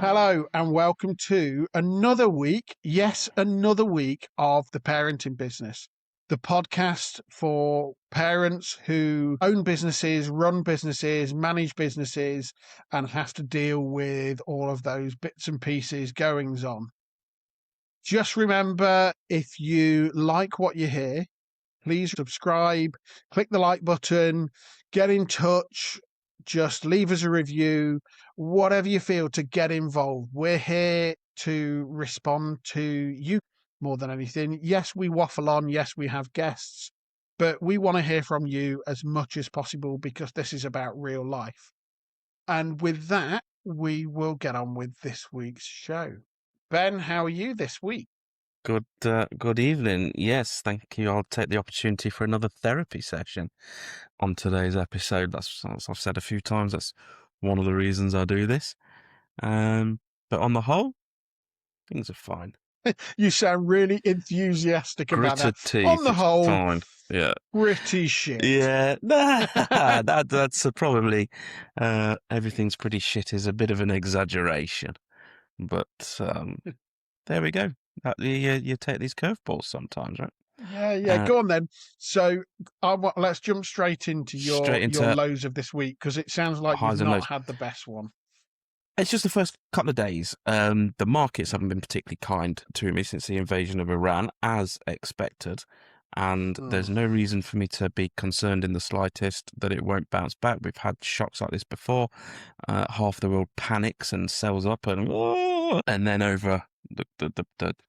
Hello and welcome to another week, yes, another week of The Parenting Business, the podcast for parents who own businesses, run businesses, manage businesses, and have to deal with all of those bits and pieces goings on. Just remember, if you like what you hear, please subscribe, click the like button, get in touch, just leave us a review, whatever you feel to get involved. We're here to respond to you more than anything. Yes, we waffle on. Yes, we have guests, but we want to hear from you as much as possible because this is about real life. And with that, we will get on with this week's show. Ben, how are you this week? Good evening. Yes, thank you. I'll take the opportunity for another therapy session on today's episode. That's, as I've said a few times, that's one of the reasons I do this. But on the whole, things are fine. You sound really enthusiastic about Gritted that. teeth. On the it's whole, fine. Yeah. gritty shit. Yeah, that's probably everything's pretty shit is a bit of an exaggeration, but there we go. You take these curveballs sometimes, right? Yeah. Go on then. So let's jump straight into your Straight into lows of this week because it sounds like you've highs and not lows. had the best one. It's just the first couple of days. The markets haven't been particularly kind to me since the invasion of Iran, as expected. And there's no reason for me to be concerned in the slightest that it won't bounce back. We've had shocks like this before. Half the world panics and sells up, and then over the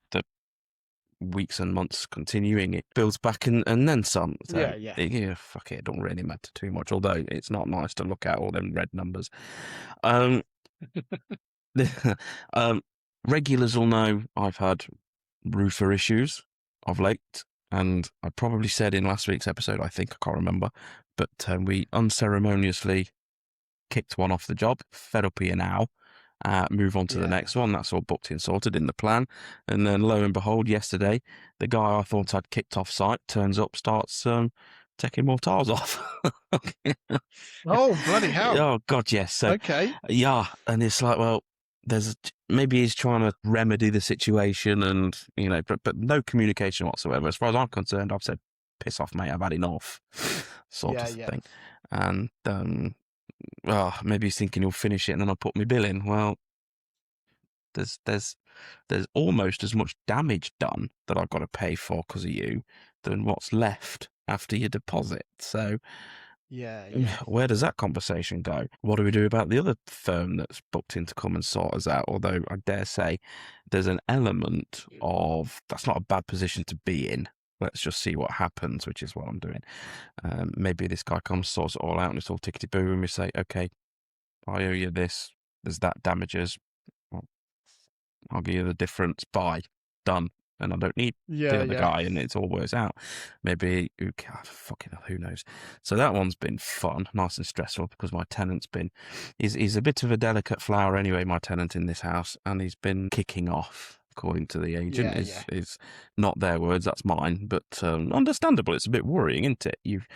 weeks and months continuing, it builds back and then some. So, yeah, fuck it, don't really matter too much. Although it's not nice to look at all them red numbers. Regulars will know I've had roofer issues of late, and I probably said in last week's episode, I can't remember, but we unceremoniously kicked one off the job, fed up here now, move on to the next one. That's all booked and sorted in the plan. And then lo and behold, yesterday, the guy I thought I'd kicked off site turns up, starts taking more tiles off. Oh, bloody hell. Oh, God, yes. So, okay. Yeah, and it's like, well, maybe he's trying to remedy the situation and, but no communication whatsoever. As far as I'm concerned, I've said, piss off, mate, I've had enough, sort of thing. And, maybe he's thinking he'll finish it and then I'll put my bill in. Well, there's almost as much damage done that I've got to pay for because of you than what's left after your deposit. So, where does that conversation go? What do we do about the other firm that's booked in to come and sort us out? Although I dare say there's an element of that's not a bad position to be in. Let's just see what happens, which is what I'm doing. Maybe this guy comes, sorts it all out, and it's all tickety-boo, and we say, okay, I owe you this. There's that damages. Well, I'll give you the difference. Bye. Done. And I don't need the other guy, and it's all works out. Maybe, who knows? So that one's been fun, nice and stressful, because my tenant's he's a bit of a delicate flower anyway, my tenant in this house, and he's been kicking off, according to the agent. Is not their words, that's mine, but understandable. It's a bit worrying, isn't it? You've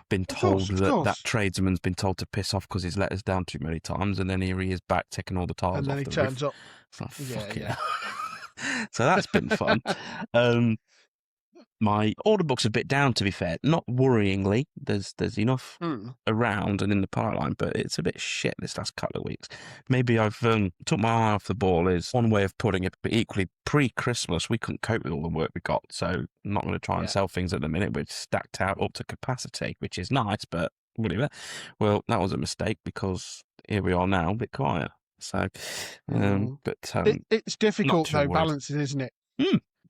been told that tradesman's been told to piss off because he's let us down too many times, and then here he is back taking all the tiles off. And then he turns up. It's like, fuck yeah. So that's been fun. My order book's a bit down, to be fair. Not worryingly. There's enough around and in the pipeline, but it's a bit shit this last couple of weeks. Maybe I've took my eye off the ball is one way of putting it, but equally pre-Christmas we couldn't cope with all the work we got, so I'm not going to try and sell things at the minute. We're stacked out up to capacity, which is nice, but whatever. Well, that was a mistake because here we are now, a bit quiet. So, but it's difficult though, balancing, isn't it?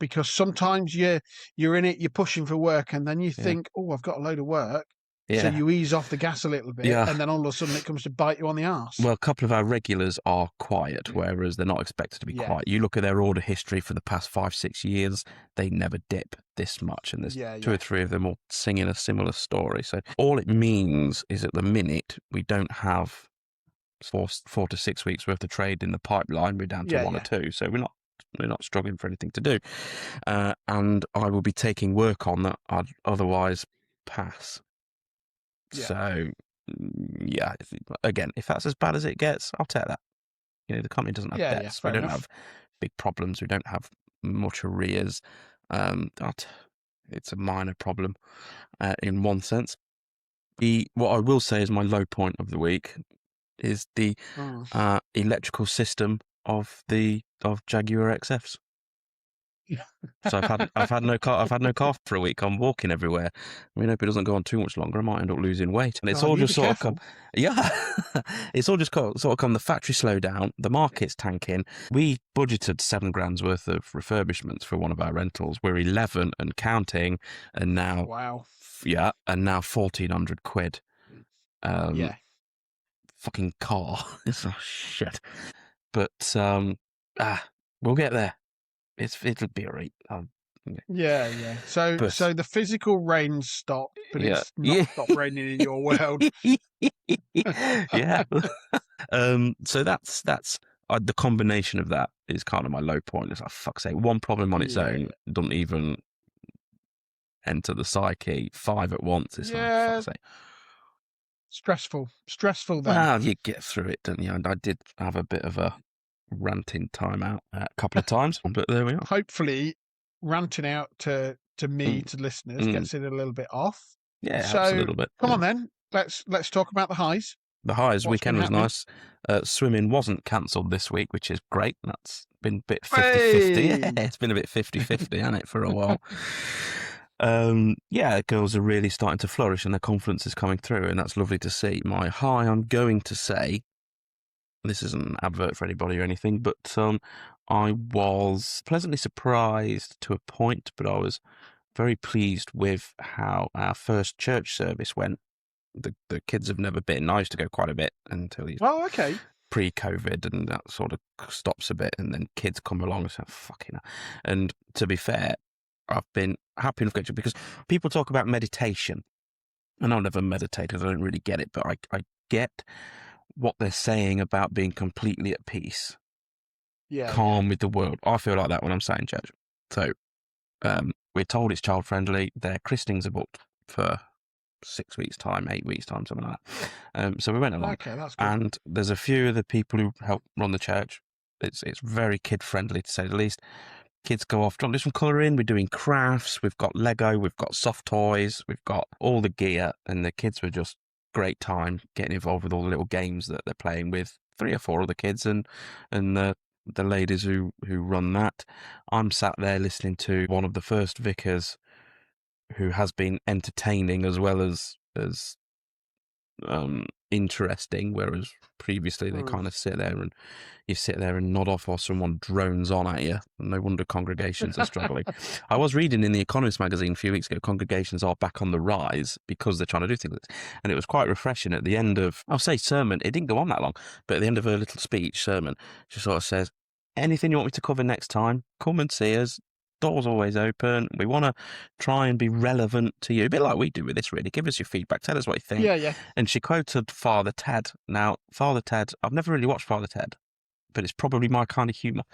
Because sometimes you're in it, you're pushing for work, and then you think, oh, I've got a load of work. So you ease off the gas a little bit, and then all of a sudden it comes to bite you on the arse. Well, a couple of our regulars are quiet, whereas they're not expected to be quiet. You look at their order history for the past 5-6 years, they never dip this much, and there's two or three of them all singing a similar story. So all it means is at the minute we don't have 4 to 6 weeks worth of trade in the pipeline. We're down to 1 or 2, so we're not struggling for anything to do. And I will be taking work on that I'd otherwise pass. So, again, if that's as bad as it gets, I'll take that. The company doesn't have Yeah, debts. We fair don't enough. have big problems. We don't have much arrears. It's a minor problem in one sense. What I will say is my low point of the week is the Mm. electrical system of Jaguar XFs. So I've had no car for a week. I'm walking everywhere. I mean, I hope it doesn't go on too much longer. I might end up losing weight. And it's God, all you just be sort of come, careful. yeah. It's all just sort of come. The factory slowed down. The market's tanking. We budgeted £7,000 worth of refurbishments for one of our rentals. We're 11 and counting, and now Wow. and now £1,400. Yeah. Fucking car. It's shit. But we'll get there. It'll be alright. Yeah. So But the physical rain stopped, but yeah, it's not yeah, stopped raining in your world. yeah. So that's the combination of that is kind of my low point. It's like, fuck's sake, one problem on its Yeah. own doesn't even enter the psyche. 5 at once. It's like, Yeah. fuck's sake. Stressful then. Well, you get through it, don't you? And I did have a bit of a ranting time out a couple of times, but there we are. Hopefully, ranting out to me, to listeners, gets it a little bit off. Yeah, So helps a little bit. come on then, let's talk about the highs. The highs. What's Weekend been was happening? nice. Swimming wasn't cancelled this week, which is great. That's been a bit 50-50. Hey! Yeah, it's been a bit 50-50, hasn't it, for a while? Yeah, girls are really starting to flourish and their confidence is coming through, and that's lovely to see. My high, I'm going to say, this isn't an advert for anybody or anything, but I was pleasantly surprised to a point, but I was very pleased with how our first church service went. The kids have never been. I used to go quite a bit until he's Okay. pre-COVID, and that sort of stops a bit, and then kids come along and say, fucking hell. And to be fair, I've been happy enough to, because people talk about meditation, and I've never meditated. I don't really get it, but I get what they're saying about being completely at peace, calm with the world. I feel like that when I'm sat in church. So we're told it's child friendly. Their christenings are booked for 6 weeks' time, 8 weeks' time, something like that. So we went along. Okay, that's good. And there's a few of the people who help run the church. It's very kid friendly, to say the least. Kids go off, do you want to do some colouring? We're doing crafts. We've got Lego. We've got soft toys. We've got all the gear. And the kids were just great time getting involved with all the little games that they're playing with 3 or 4 other kids and the ladies who run that. I'm sat there listening to one of the first vicars who has been entertaining as well as interesting, whereas previously they kind of sit there and nod off while someone drones on at you. No wonder congregations are struggling. I was reading in the Economist magazine a few weeks ago, congregations are back on the rise because they're trying to do things like this. And it was quite refreshing at the end of, I'll say sermon, it didn't go on that long, but at the end of her little sermon, she sort of says, anything you want me to cover next time, come and see us. Door's always open. We want to try and be relevant to you. A bit like we do with this, really. Give us your feedback. Tell us what you think. Yeah. And she quoted Father Ted. Now, Father Ted, I've never really watched Father Ted, but it's probably my kind of humour.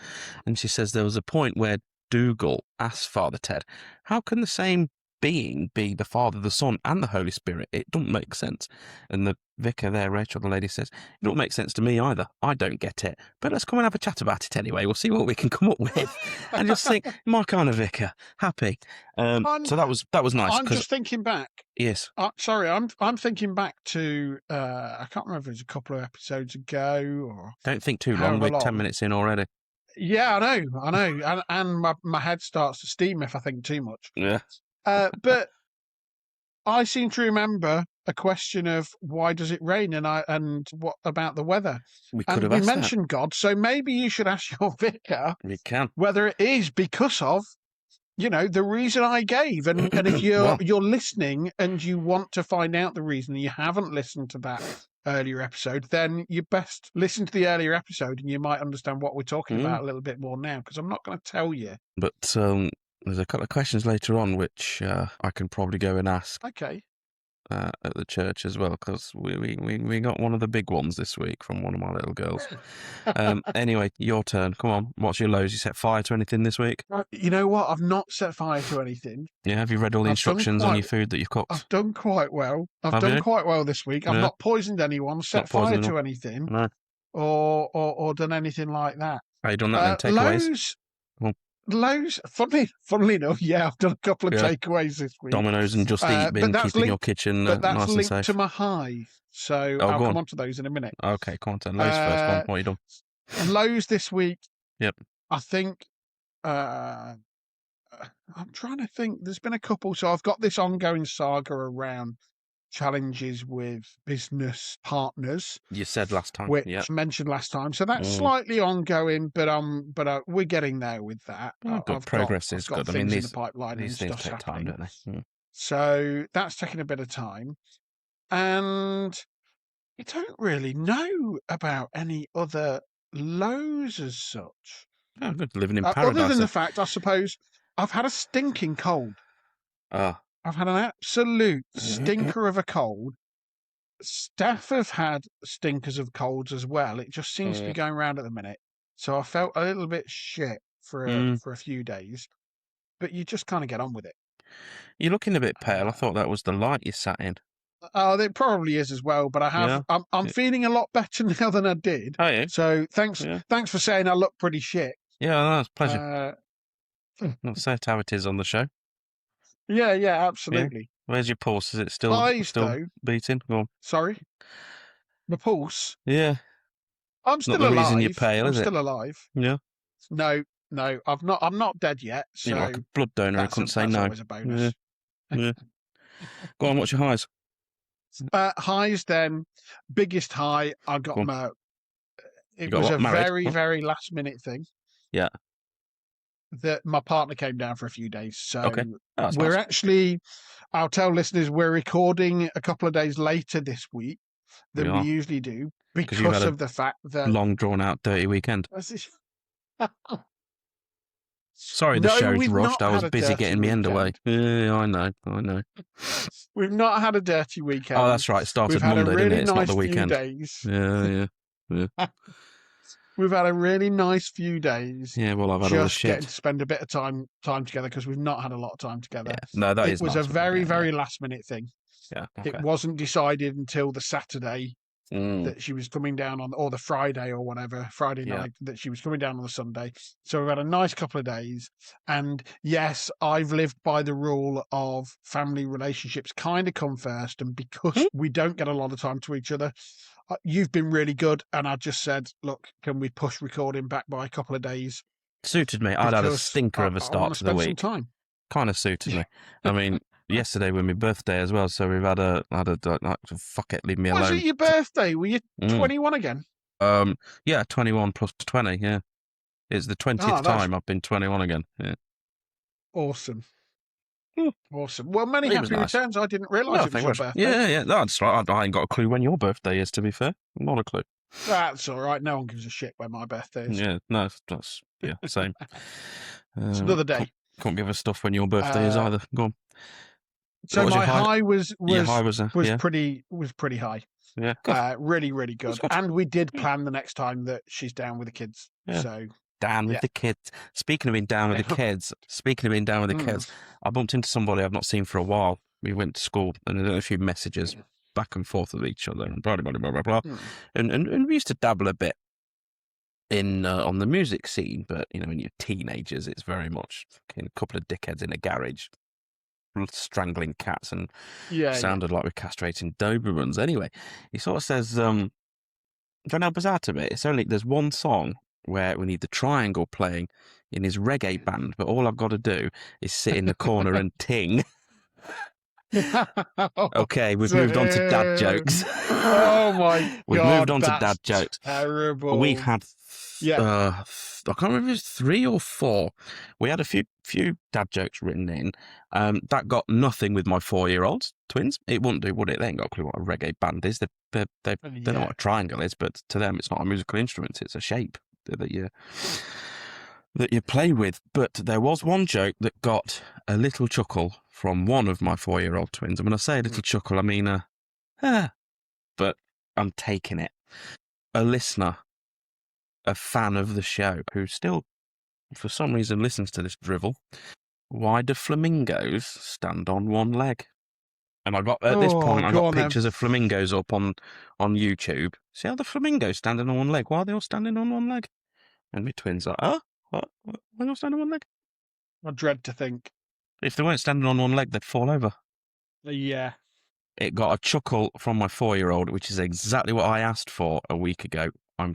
And she says there was a point where Dougal asked Father Ted, how can the same being be the Father, the Son, and the Holy Spirit? It doesn't make sense. And the vicar there, Rachel, the lady, says, it don't make sense to me either. I don't get it. But let's come and have a chat about it anyway. We'll see what we can come up with. And just think, my kind of vicar, happy. So that was nice. I'm just thinking back. Yes. Sorry, I'm thinking back to I can't remember if it was a couple of episodes ago or. Don't think too long. We're 10 minutes in already. Yeah, I know, and my head starts to steam if I think too much. Yeah. But I seem to remember a question of why does it rain, and what about the weather? We could have asked mentioned that. God, so maybe you should ask your vicar. We can. Whether it is because of, the reason I gave, and if you're listening and you want to find out the reason, and you haven't listened to that earlier episode, then you best listen to the earlier episode, and you might understand what we're talking about a little bit more now. Because I'm not going to tell you. But there's a couple of questions later on which I can probably go and ask. Okay. At the church as well, because we got one of the big ones this week from one of my little girls. Anyway, your turn. Come on. What's your lows? You set fire to anything this week? You know what? I've not set fire to anything. Yeah, have you read all the instructions on your food that you've cooked? I've done quite well. I've done quite well this week. I've not poisoned anyone, set fire to anything. No. or done anything like that. Have you done that then? Takeaways? Lowe's, funnily enough, yeah, I've done a couple of takeaways this week. Domino's and Just Eat been keeping your kitchen but that's nice and linked safe. to my hive, so I'll come on to those in a minute. Okay, come on to Lowe's first. Go on, what have you done? Lowe's this week. Yep. I think I'm trying to think. There's been a couple, so I've got this ongoing saga around challenges with business partners. You said last time, which I mentioned last time, so that's slightly ongoing. But we're getting there with that. Good progress is good. I mean, these in the pipeline these things take time, don't they? So that's taking a bit of time, and I don't really know about any other Lowe's as such. Oh, good, living in paradise. Other than the fact, I suppose, I've had a stinking cold. I've had an absolute stinker of a cold. Staff have had stinkers of colds as well. It just seems to be going around at the minute. So I felt a little bit shit for a few days, but you just kind of get on with it. You're looking a bit pale. I thought that was the light you sat in. Oh, it probably is as well. But I'm feeling a lot better now than I did. Oh, yeah. So thanks for saying I look pretty shit. Yeah, that's a pleasure. Not say how it is on the show. Yeah, absolutely. Yeah. Where's your pulse? Is it still beating? Go on. Sorry? The pulse? Yeah. I'm still alive. Not the reason you're pale, is it? I'm still alive. Yeah. No, I'm not dead yet. So you're like a blood donor. I couldn't say no. Always a bonus. Yeah. Go on, what's your highs? Highs then. Biggest high, I got my... It was a very, very last minute thing. Yeah. That my partner came down for a few days. So we're nice. Actually, I'll tell listeners, we're recording a couple of days later this week than we usually do because of the fact that... long, drawn-out, dirty weekend. Sorry, the show's rushed. I was busy getting my end away. Yeah, I know. We've not had a dirty weekend. Oh, that's right. It started Monday, didn't it? It's not the weekend. Days. Yeah. We've had a really nice few days. Yeah, well, I've had all the shit. Getting to spend a bit of time together because we've not had a lot of time together. Yeah. No, that it was nice a very, very last minute thing. Yeah, okay. It wasn't decided until the Saturday that she was coming down on, or the Friday or whatever, Friday night that she was coming down on the Sunday. So we've had a nice couple of days. And yes, I've lived by the rule of family relationships kind of come first. And because we don't get a lot of time to each other, you've been really good. And I just said, look, can we push recording back by a couple of days? Suited me. I'd had a stinker of a start to the week. Kind of suited me. I mean, yesterday was my birthday as well, so we've had a fuck it, leave me alone. Was it your birthday? Were you 21 again? Yeah, 21 plus 20. Yeah, it's the 20th time I've been 21 again. Yeah, awesome. Awesome. Well, many happy returns. I didn't realise it was your birthday. Yeah. That's right. I ain't got a clue when your birthday is. To be fair, not a clue. That's all right. No one gives a shit when my birthday is. Yeah, no, that's same. It's another day. Can't give us stuff when your birthday is either. Go on. So my high was pretty high. Yeah, really, really good. And we did plan the next time that she's down with the kids. Yeah. So down with the kids. Speaking of being down with the kids, I bumped into somebody I've not seen for a while. We went to school and there were a few messages back and forth with each other and blah blah blah blah blah. And we used to dabble a bit in on the music scene, but when you're teenagers, it's very much a couple of dickheads in a garage strangling cats and sounded like we're castrating Doberfields. Anyway, he sort of says, "Don't know how bizarre to me. There's one song where we need the triangle playing in his reggae band, but all I've got to do is sit in the corner and ting." Okay, we've moved on to dad jokes. Oh my god, we've moved on to dad jokes. Terrible. We've had I can't remember if it was 3 or 4. We had a few dad jokes written in. That got nothing with my 4-year-olds twins. It wouldn't do, would it? They ain't got a clue what a reggae band is. They know what a triangle is, but to them it's not a musical instrument. It's a shape that you play with. But there was one joke that got a little chuckle from one of my 4-year-old twins. And when I say a little chuckle, I mean but I'm taking it. A listener, a fan of the show, who still, for some reason, listens to this drivel. Why do flamingos stand on one leg? And I got pictures of flamingos up on YouTube. see how the flamingo's standing on one leg? Why are they all standing on one leg? And my twins are, oh, what? Why are they all standing on one leg? I dread to think. If they weren't standing on one leg, they'd fall over. Yeah. It got a chuckle from my 4-year-old, which is exactly what I asked for a week ago. I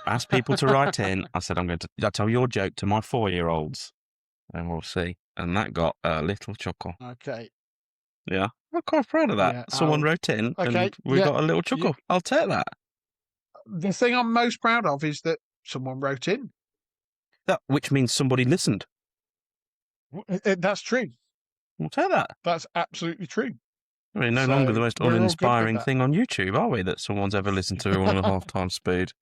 asked people to write in. I said, I'll tell your joke to my 4-year-olds, and we'll see. And that got a little chuckle. Okay. Yeah, I'm quite proud of that. Yeah. Someone wrote in, Okay. and we got a little chuckle. I'll take that. The thing I'm most proud of is that someone wrote in. Which means somebody listened. That's true. I'll take that. That's absolutely true. We're no longer the most we're all good with uninspiring that. thing on YouTube, are we, that someone's ever listened to 1.5 times speed?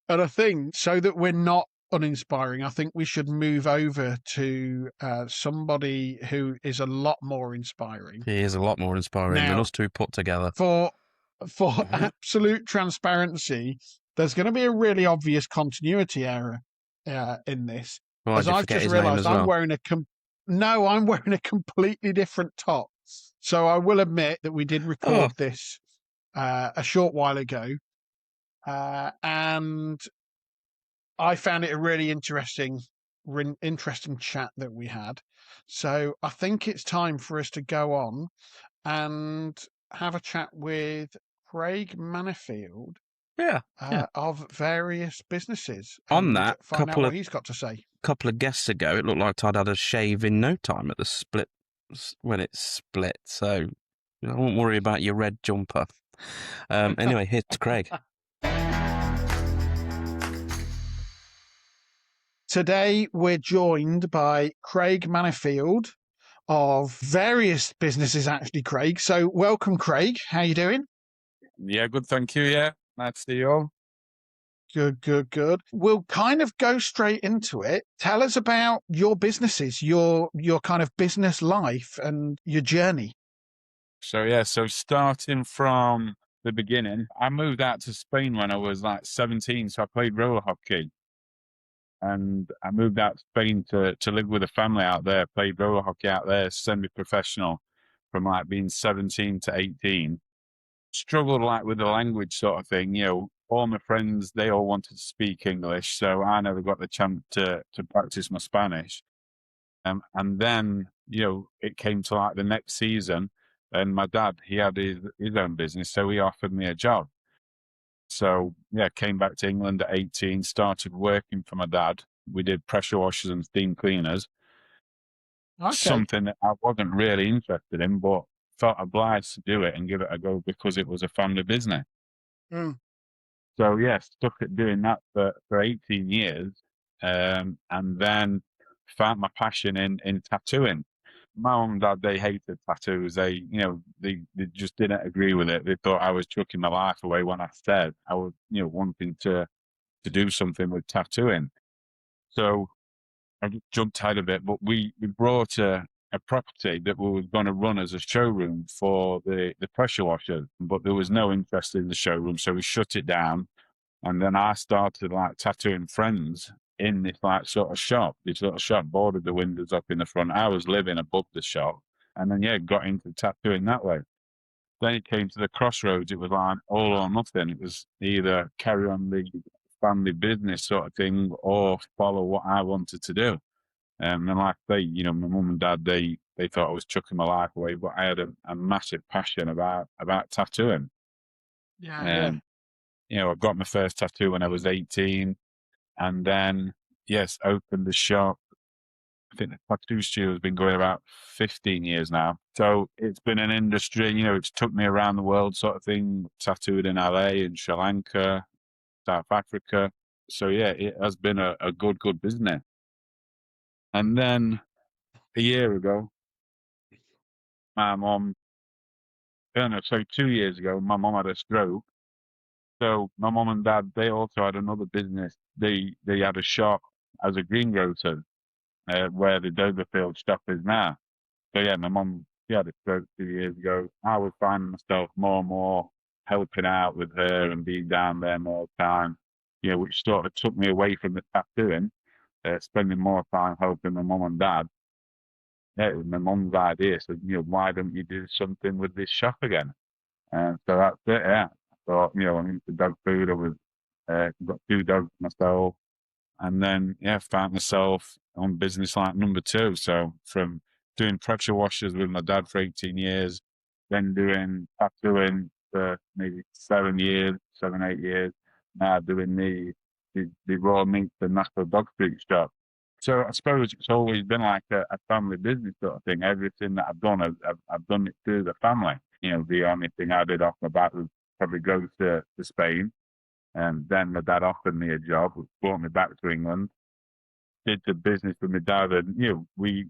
And I think, so that we're not uninspiring, I think we should move over to somebody who is a lot more inspiring. He is a lot more inspiring than us two put together. For absolute transparency, there's going to be a really obvious continuity error in this. Well, as I've just realised, I'm wearing I'm wearing a completely different top. So I will admit that we did record this a short while ago, and I found it a really interesting chat that we had. So I think it's time for us to go on and have a chat with Craig Manifield. Of various businesses. On that, find out what he's got to say. Couple of guests ago, it looked like I'd had a shave in no time at the split when it split. So I won't worry about your red jumper. Anyway, here's Craig. Today we're joined by Craig Mannifield of various businesses, actually, Craig. So welcome, Craig. How you doing? Yeah, good, thank you. Yeah, nice to see you all. Good. We'll kind of go straight into it. Tell us about your businesses, your kind of business life and your journey. So starting from the beginning, I moved out to Spain when I was like 17, so I played roller hockey. And I moved out to Spain to live with a family out there, played roller hockey out there, semi-professional, from like being 17 to 18. Struggled like with the language sort of thing, all my friends, they all wanted to speak English, so I never got the chance to practice my Spanish. And then, it came to like the next season, and my dad, he had his own business, so he offered me a job. So, came back to England at 18, started working for my dad. We did pressure washers and steam cleaners. Okay. Something that I wasn't really interested in, but felt obliged to do it and give it a go because it was a family business. Mm. So, stuck at doing that for 18 years. And then found my passion in tattooing. My mum and dad, they hated tattoos. They just didn't agree with it. They thought I was chucking my life away when I said I was, wanting to do something with tattooing. So I jumped out of it, but we brought a property that we were going to run as a showroom for the pressure washer, but there was no interest in the showroom, so we shut it down. And then I started like tattooing friends in this like sort of shop. This little shop boarded the windows up in the front. I was living above the shop, and then got into tattooing that way. Then it came to the crossroads. It was like all or nothing. It was either carry on the family business sort of thing or follow what I wanted to do. And like my mum and dad, they thought I was chucking my life away, but I had a massive passion about tattooing. I got my first tattoo when I was 18, and then opened the shop. I think the tattoo studio has been going about 15 years now. So it's been an industry, it's took me around the world sort of thing, tattooed in LA and Sri Lanka, South Africa. So it has been a good business. And then a year ago, my mom, 2 years ago, my mom had a stroke. So my mom and dad, they also had another business. They had a shop as a greengrocer where the Doberfields shop is now. So my mom, she had a stroke 2 years ago. I was finding myself more and more helping out with her and being down there more time, which sort of took me away from the tattooing, spending more time helping my mom and dad. It was my mom's idea. So, why don't you do something with this shop again? And so that's it, thought, I'm into dog food. I was got 2 dogs myself, and then found myself on business like number 2. So from doing pressure washers with my dad for 18 years, then doing tattooing for maybe 7, 8 years, now doing the raw meat and natural dog food shop. So I suppose it's always been like a family business sort of thing. Everything that I've done, I've done it through the family. The only thing I did off my back was probably go to Spain. And then my dad offered me a job, which brought me back to England. Did the business with my dad, and we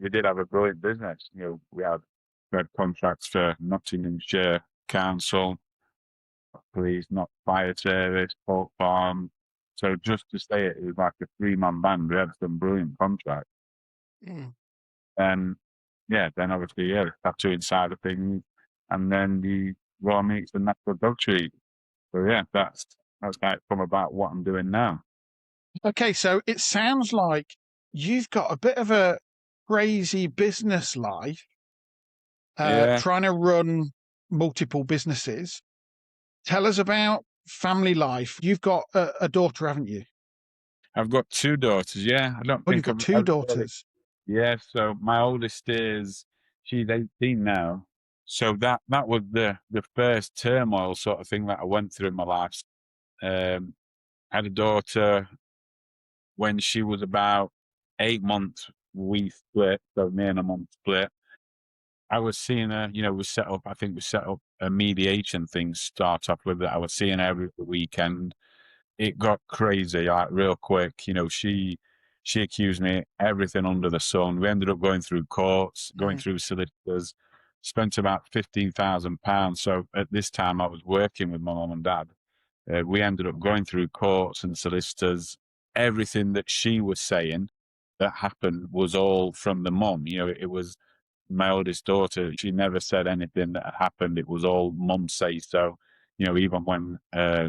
did have a brilliant business. We had contracts for Nottinghamshire Council, police, not fire service, pork farm. So just to say it was like a 3-man band. We had some brilliant contracts. And then obviously, the tattooing side of things, and then the raw meats and natural dog treat. So that's how it's come about what I'm doing now. Okay, so it sounds like you've got a bit of a crazy business life, trying to run multiple businesses. Tell us about family life. You've got a daughter, haven't you? I've got 2 daughters. Yeah, I don't Oh, think you've got 2 daughters. Yeah, so my oldest she's 18 now. So that was the first turmoil sort of thing that I went through in my life. I had a daughter when she was about 8 months. We split, so me and her mum split. I was seeing her, we set up a mediation thing, start off with it. I was seeing her every weekend. It got crazy, like real quick. She accused me everything under the sun. We ended up going through courts, going through solicitors, spent about £15,000. So at this time I was working with my mum and dad. We ended up going through courts and solicitors. Everything that she was saying that happened was all from the mum. It was my oldest daughter. She never said anything that had happened. It was all mum say so. Even when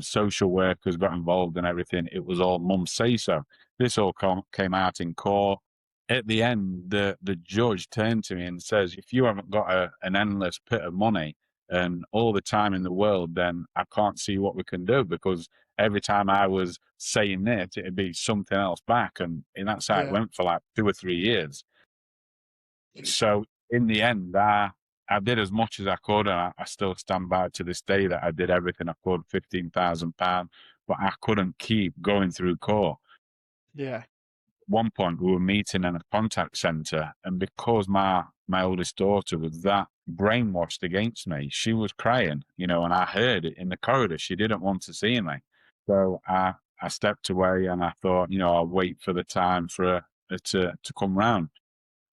social workers got involved and everything, it was all mum say so. This all came out in court. At the end, the judge turned to me and says, if you haven't got an endless pit of money and all the time in the world, then I can't see what we can do, because every time I was saying it, it'd be something else back. And that's how it went for like 2 or 3 years. So in the end, I did as much as I could, and I still stand by to this day that I did everything I could, £15,000, but I couldn't keep going through court. Yeah. At one point, we were meeting in a contact centre, and because my oldest daughter was that brainwashed against me, she was crying, and I heard it in the corridor. She didn't want to see me. So I stepped away, and I thought, I'll wait for the time for her to come round.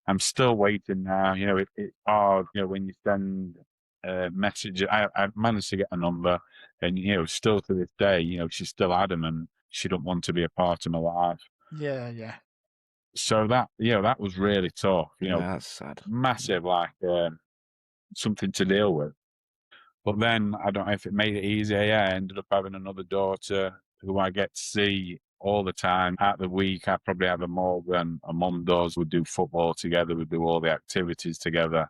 I'm still waiting now. It's hard, when you send a message. I managed to get a number, and, still to this day, she's still adamant she don't want to be a part of my life. Yeah, yeah. So that was really tough, that's sad. massive, something to deal with. But then I don't know if it made it easier. I ended up having another daughter who I get to see all the time. At the week, I probably have her more than a mum does. We do football together. We do all the activities together.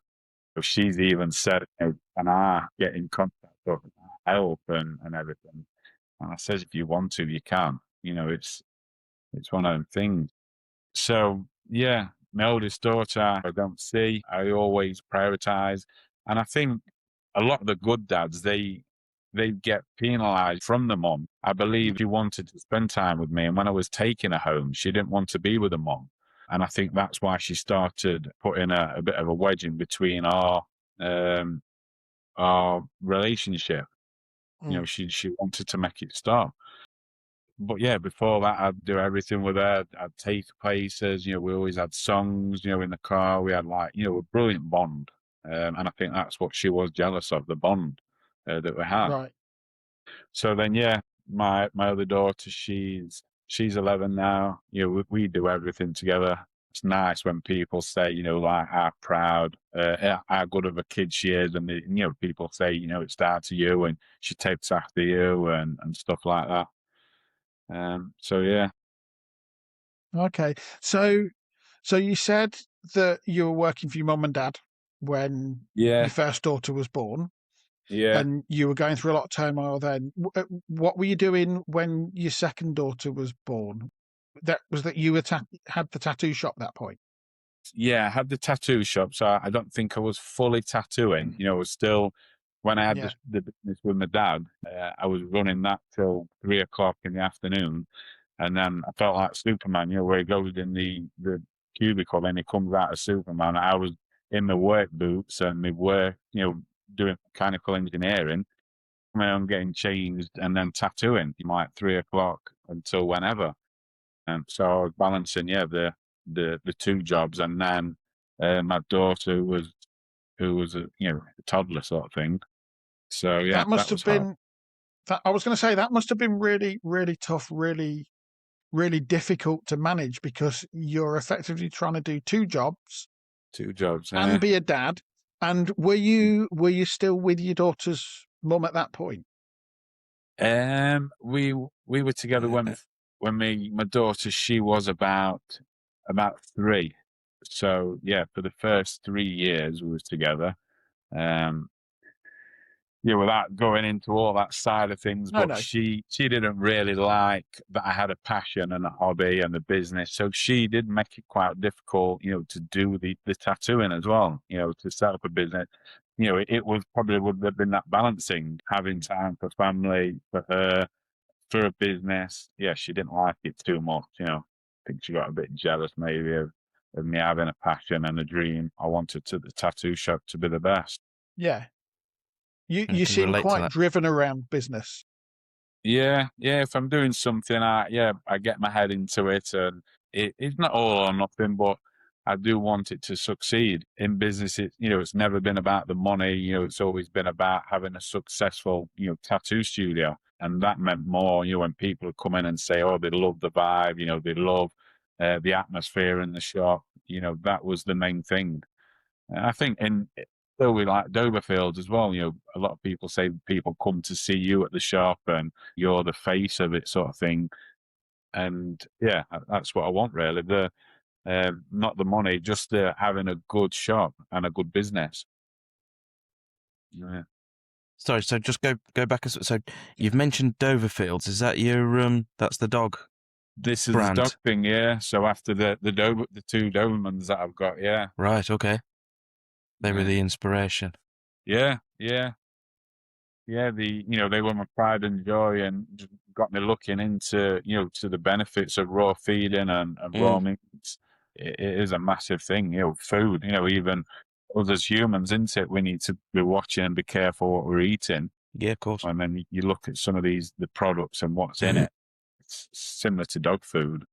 So she's even said, can I get in contact or help and everything? And I says, if you want to, you can. It's one of them things. So, my oldest daughter, I don't see. I always prioritize. And I think a lot of the good dads, they get penalized from the mom. I believe she wanted to spend time with me. And when I was taking her home, she didn't want to be with her mom. And I think that's why she started putting a bit of a wedge in between our relationship. She wanted to make it stop. But before that, I'd do everything with her. I'd take places. We always had songs, in the car. We had a brilliant bond. And I think that's what she was jealous of, the bond that we had. Right. So then, my other daughter, she's 11 now. We do everything together. It's nice when people say, how proud, how good of a kid she is. And, people say, it's down to you and she takes after you and stuff like that. Okay. So you said that you were working for your mum and dad when your first daughter was born. Yeah. and you were going through a lot of turmoil then. What were you doing when your second daughter was born? That you had the tattoo shop at that point. Yeah, I had the tattoo shop, so I don't think I was fully tattooing. I was still, when I had Yeah. the business with my dad, I was running that till 3 o'clock in the afternoon. And then I felt like Superman, where he goes in the cubicle, then he comes out as Superman. I was in my work boots and my work, doing mechanical engineering, I'm getting changed and then tattooing like 3 o'clock until whenever. And so I was balancing, the two jobs, and then my daughter who was a toddler sort of thing. So yeah, That must that have was hard. been that. I was going to say that must have been really, really tough, really, really difficult to manage, because you're effectively trying to do two jobs Two jobs. and be a dad. And were you still with your daughter's mum at that point? We were together when my daughter, she was about 3. So yeah, for the first 3 years we were together. Without going into all that side of things, No, but no. she didn't really like that I had a passion and a hobby and a business. So she did make it quite difficult, to do the tattooing as well, to set up a business. It was probably would have been that balancing, having time for family, for her, for a business. Yeah, she didn't like it too much, I think she got a bit jealous maybe of me having a passion and a dream. I wanted the tattoo shop to be the best. Yeah. I You can seem relate to quite that. driven around business. Yeah. If I'm doing something, I get my head into it, and it's not all or nothing, but I do want it to succeed in business. It's never been about the money. It's always been about having a successful, tattoo studio, and that meant more. When people come in and say, "Oh, they love the vibe," they love the atmosphere in the shop. That was the main thing. I think still we like Doberfields as well. A lot of people say people come to see you at the shop and you're the face of it, sort of thing. And yeah, that's what I want really. Not the money, just having a good shop and a good business. Yeah. Sorry, so just go back. So you've mentioned Doberfields. Is that your that's the dog This is brand? the dog thing, yeah. So after the two Dobermans that I've got, yeah. Right. Okay. They were the inspiration. Yeah. They were my pride and joy, and just got me looking into, to the benefits of raw feeding and raw meats. It is a massive thing, food, even us as humans, isn't it? We need to be watching and be careful what we're eating. Yeah, of course. And then you look at some of the products and what's in it. It's similar to dog food.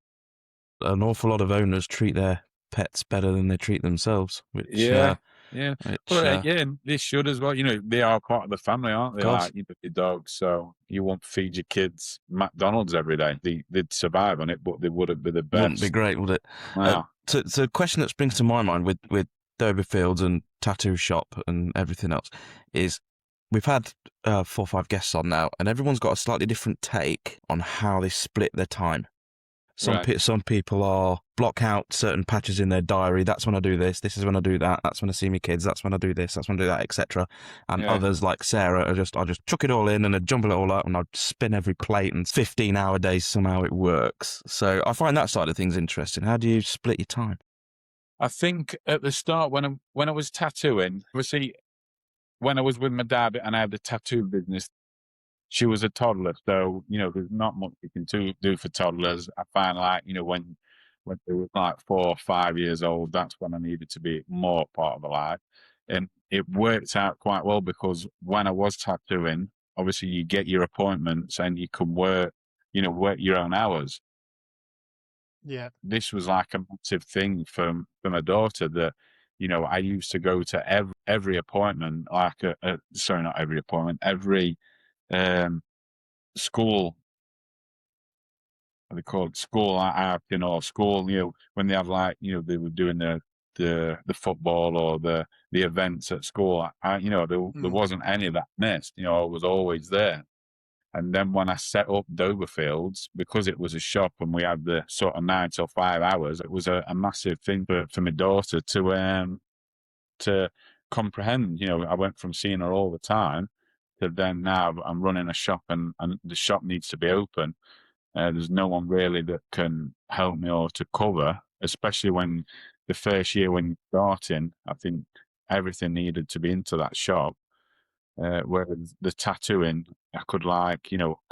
An awful lot of owners treat their pets better than they treat themselves, which Yeah. which, They should as well. They are part of the family, aren't they? course. Like the dogs. So you won't feed your kids McDonald's every day. They'd survive on it, but they wouldn't be the best. Wouldn't be great, would it? Wow. So the question that springs to my mind with Doberfields and tattoo shop and everything else is, we've had 4 or 5 guests on now, and everyone's got a slightly different take on how they split their time. Some people are block out certain patches in their diary. That's when I do this. This is when I do that. That's when I see my kids. That's when I do this. That's when I do that, etc. And others, like Sarah, I just chuck it all in and I jumble it all up and I spin every plate, and 15-hour days somehow it works. So I find that side of things interesting. How do you split your time? I think at the start when I was tattooing, obviously when I was with my dad and I had the tattoo business, she was a toddler, so there's not much you can do for toddlers. I find like when they were like 4 or 5 years old, that's when I needed to be more part of the life, and it worked out quite well because when I was tattooing, obviously you get your appointments and you can work your own hours. Yeah. This was like a massive thing for my daughter that I used to go to every appointment, like sorry, not every appointment, every school, what they call it, school acting or school, when they have like, they were doing the football or the events at school, there wasn't any that missed, I was always there. And then when I set up Doberfields, because it was a shop and we had the sort of 9 till 5 hours, it was a massive thing for my daughter to comprehend. I went from seeing her all the time to then now I'm running a shop and the shop needs to be open. There's no one really that can help me or to cover, especially when the first year when you're starting, I think everything needed to be into that shop. Whereas the tattooing, I could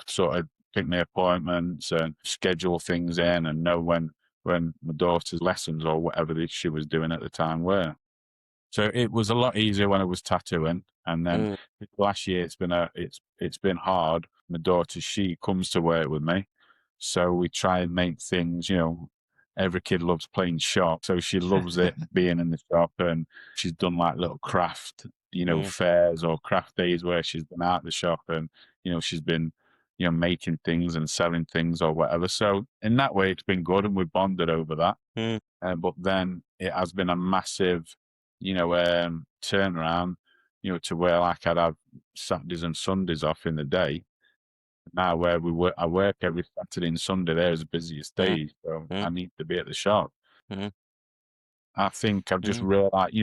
sort of pick my appointments and schedule things in and know when my daughter's lessons or whatever she was doing at the time were. So it was a lot easier when I was tattooing. And then last year it's been hard. My daughter, she comes to work with me. So we try and make things, every kid loves playing shop. So she loves it being in the shop, and she's done like little craft, fairs or craft days where she's been out the shop and, she's been, making things and selling things or whatever. So in that way, it's been good, and we've bonded over that. But then it has been a massive, turnaround, to where like I'd have Saturdays and Sundays off in the day. Now where I work every Saturday and Sunday there is the busiest days, so I need to be at the shop. I think I've just realized,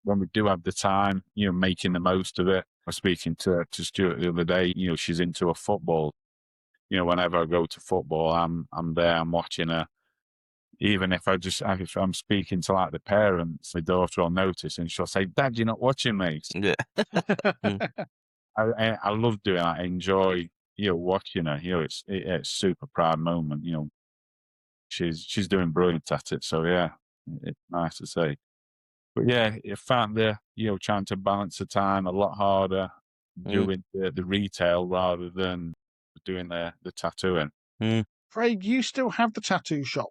when we do have the time, making the most of it. I was speaking to Stuart the other day, she's into a football. Whenever I go to football, I'm there, I'm watching her. Even if I'm speaking to like the parents, my daughter will notice and she'll say, "Dad, you're not watching me." Yeah. I love doing that. I enjoy, watching her. It's a super proud moment. She's doing brilliant at it. So yeah, it's nice to say. But yeah, I found trying to balance the time a lot harder doing the retail rather than doing the tattooing. Craig, you still have the tattoo shop?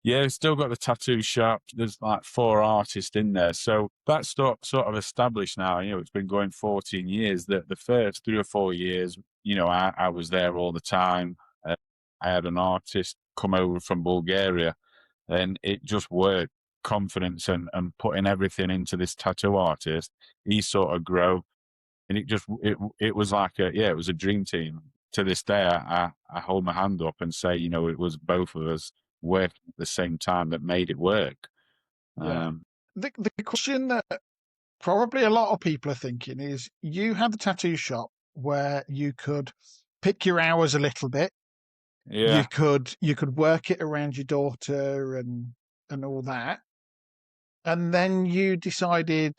Yeah, we've still got the tattoo shop. There's like 4 artists in there. So that's sort of established now. It's been going 14 years. The first 3 or 4 years, I was there all the time. I had an artist come over from Bulgaria, and it just worked. Confidence and putting everything into this tattoo artist, he sort of grow. And it was like it was a dream team. To this day, I hold my hand up and say, it was both of us working at the same time that made it work. Yeah. The question that probably a lot of people are thinking is, you had the tattoo shop where you could pick your hours a little bit. Yeah. You could work it around your daughter and all that. And then you decided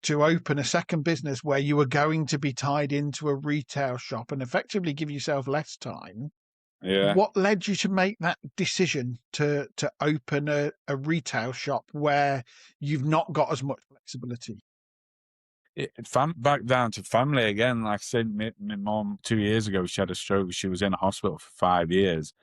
to open a second business where you were going to be tied into a retail shop and effectively give yourself less time. Yeah. What led you to make that decision to open a retail shop where you've not got as much flexibility? Back down to family again. Like I said, my mom 2 years ago, she had a stroke. She was in a hospital for 5 years.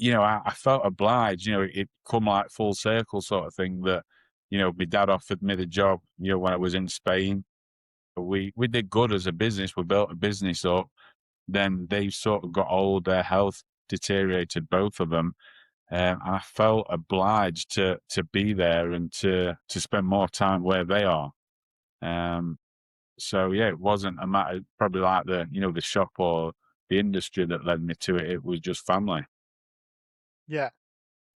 I felt obliged, it come like full circle sort of thing that, my dad offered me the job, when I was in Spain. We did good as a business. We built a business up. Then they sort of got old, their health deteriorated, both of them. And I felt obliged to be there and to spend more time where they are. So yeah, it wasn't a matter, probably like the shop or the industry that led me to it. It was just family. Yeah.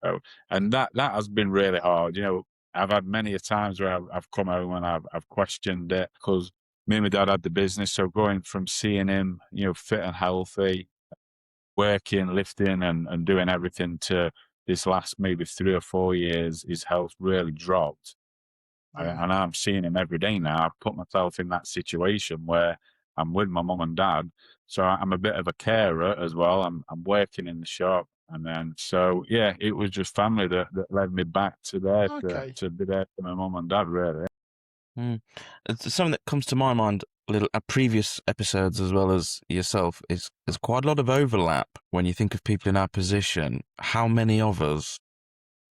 So, and that has been really hard. I've had many a times where I've come home and I've questioned it, because me and my dad had the business. So going from seeing him, fit and healthy, working, lifting and doing everything, to this last maybe 3 or 4 years, his health really dropped. Yeah. And I'm seeing him every day now. I've put myself in that situation where I'm with my mum and dad. So I'm a bit of a carer as well. I'm working in the shop. And then, so yeah, it was just family that led me back to there, Okay. to be there for my mum and dad, really. It's something that comes to my mind previous episodes as well as yourself is there's quite a lot of overlap when you think of people in our position. How many of us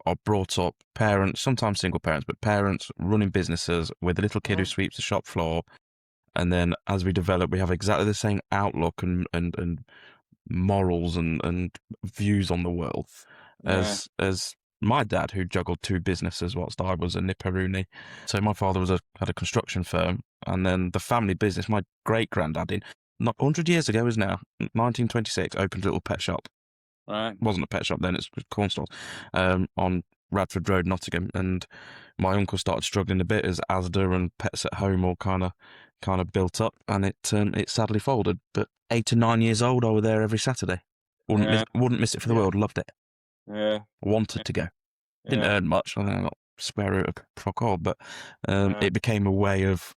are brought up parents, sometimes single parents, but parents running businesses with a little kid who sweeps the shop floor, and then as we develop, we have exactly the same outlook and morals and views on the world as my dad, who juggled 2 businesses whilst I was a nipperoonie. So my father had a construction firm, and then the family business, my great granddad, not 100 years ago is now 1926, opened a little pet shop. Right. It wasn't a pet shop then, it's corn stores, on Radford Road, Nottingham. And my uncle started struggling a bit as Asda and Pets at Home all kind of kind of built up, and it sadly folded. But 8 to 9 years old, I was there every Saturday. Wouldn't miss it for the world. Loved it. Yeah. Wanted to go. Didn't Yeah. earn much. I got spare root of fuck all, but it became a way of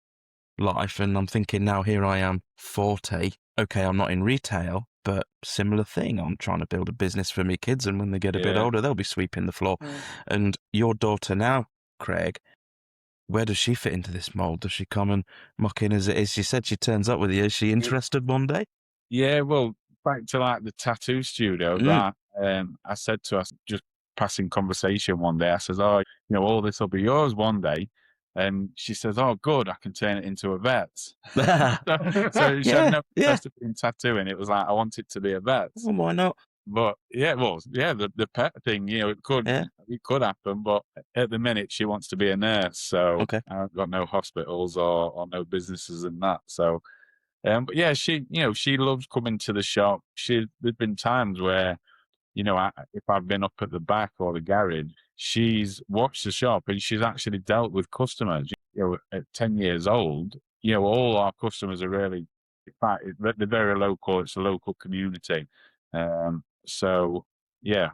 life. And I'm thinking now, here I am, 40. Okay, I'm not in retail, but similar thing. I'm trying to build a business for me kids, and when they get a bit older, they'll be sweeping the floor. And your daughter now, Craig, where does she fit into this mould? Does she come and muck in as it is? She said she turns up with you. Is she interested one day? Yeah, well, back to like the tattoo studio, that I said to her, just passing conversation one day, I says, oh, you know, all this will be yours one day. And she says, oh, good, I can turn it into a vet's. so she had no interest in tattooing. It was like, I want it to be a vet's. Well, why not? But yeah, well, yeah, the pet thing, you know, it could happen. But at the minute, she wants to be a nurse. So I've got no hospitals or no businesses and that. So, but yeah, she loves coming to the shop. There's been times where, you know, if I've been up at the back or the garage, she's watched the shop and she's actually dealt with customers. You know, at 10 years old, you know, all our customers are really, in fact, they're very local. It's a local community. So yeah,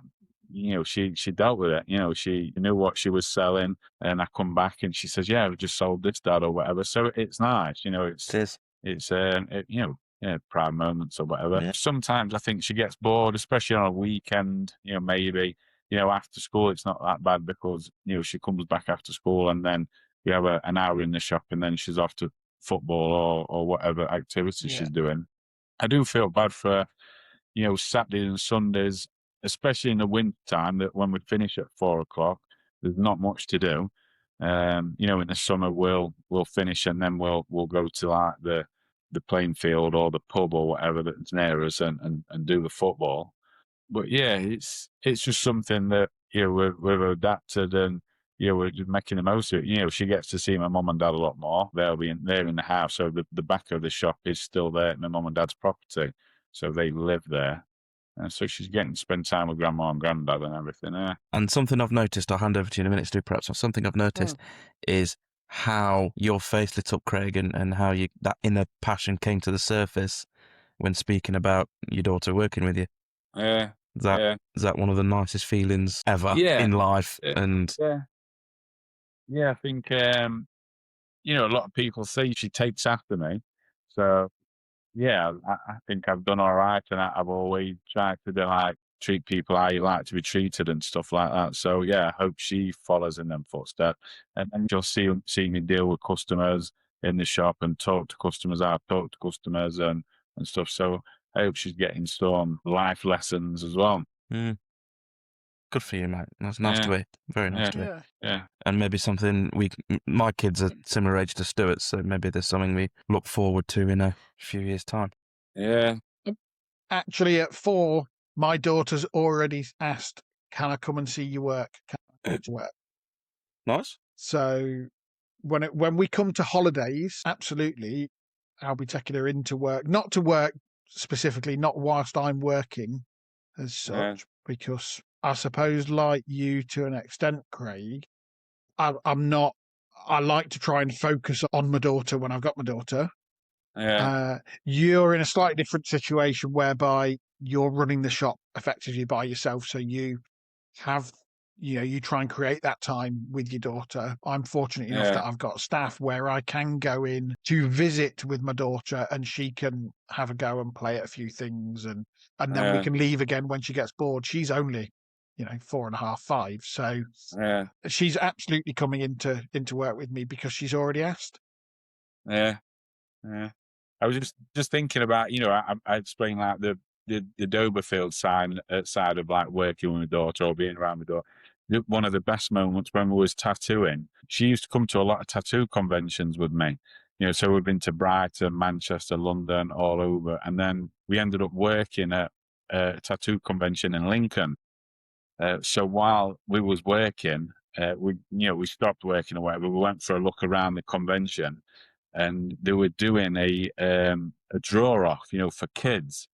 you know, she dealt with it. You know, she knew what she was selling, and I come back and she says, "Yeah, we just sold this, Dad, or whatever." So it's nice. You know, it's you know. Yeah, proud moments or whatever. Yeah. Sometimes I think she gets bored, especially on a weekend, you know, maybe, you know, after school, it's not that bad because, you know, she comes back after school and then we have an hour in the shop and then she's off to football or whatever activity she's doing. I do feel bad for her, you know, Saturdays and Sundays, especially in the winter time, that when we finish at 4:00, there's not much to do. You know, in the summer we'll finish and then we'll go to like the playing field or the pub or whatever that's near us and do the football. But yeah, it's just something that, you know, we've adapted and, you know, we're just making the most of it. You know, she gets to see my mum and dad a lot more. They're in the house. So the back of the shop is still there at my mum and dad's property. So they live there. And so she's getting to spend time with grandma and granddad and everything. And something I've noticed, I'll hand over to you in a minute, Stu, perhaps. Something I've noticed is how your face lit up, Craig, and how that inner passion came to the surface when speaking about your daughter working with you. Yeah. Is that one of the nicest feelings ever in life? And I think, you know, a lot of people say she takes after me. So, yeah, I think I've done all right, and I've always tried to treat people how you like to be treated and stuff like that. So, yeah, I hope she follows in them footsteps, and you'll see me deal with customers in the shop and talk to customers. I've talked to customers and stuff. So, I hope she's getting some life lessons as well. Good for you, mate. That's nice to hear. Very nice to hear. Yeah. And maybe something my kids are similar age to Stuart's, so maybe there's something we look forward to in a few years' time. Yeah. Actually, at 4, my daughter's already asked, "Can I come and see you work? Can I come to work?" Nice. So when we come to holidays, absolutely, I'll be taking her into work. Not to work specifically, not whilst I'm working as such, because I suppose, like you to an extent, Craig, I'm not. I like to try and focus on my daughter when I've got my daughter. Yeah. You're in a slightly different situation whereby you're running the shop effectively by yourself, so you have, you know, you try and create that time with your daughter. I'm fortunate enough that I've got staff where I can go in to visit with my daughter and she can have a go and play at a few things, and then we can leave again when she gets bored. She's only, you know, 4.5, 5, so she's absolutely coming into work with me because she's already asked. Yeah. I was just thinking about, you know, I explained like the Doberfield side of like working with my daughter or being around my daughter. One of the best moments when we was tattooing, she used to come to a lot of tattoo conventions with me. You know, so we've been to Brighton, Manchester, London, all over, and then we ended up working at a tattoo convention in Lincoln. So while we was working, we stopped working or whatever. We went for a look around the convention, and they were doing a draw off, you know, for kids.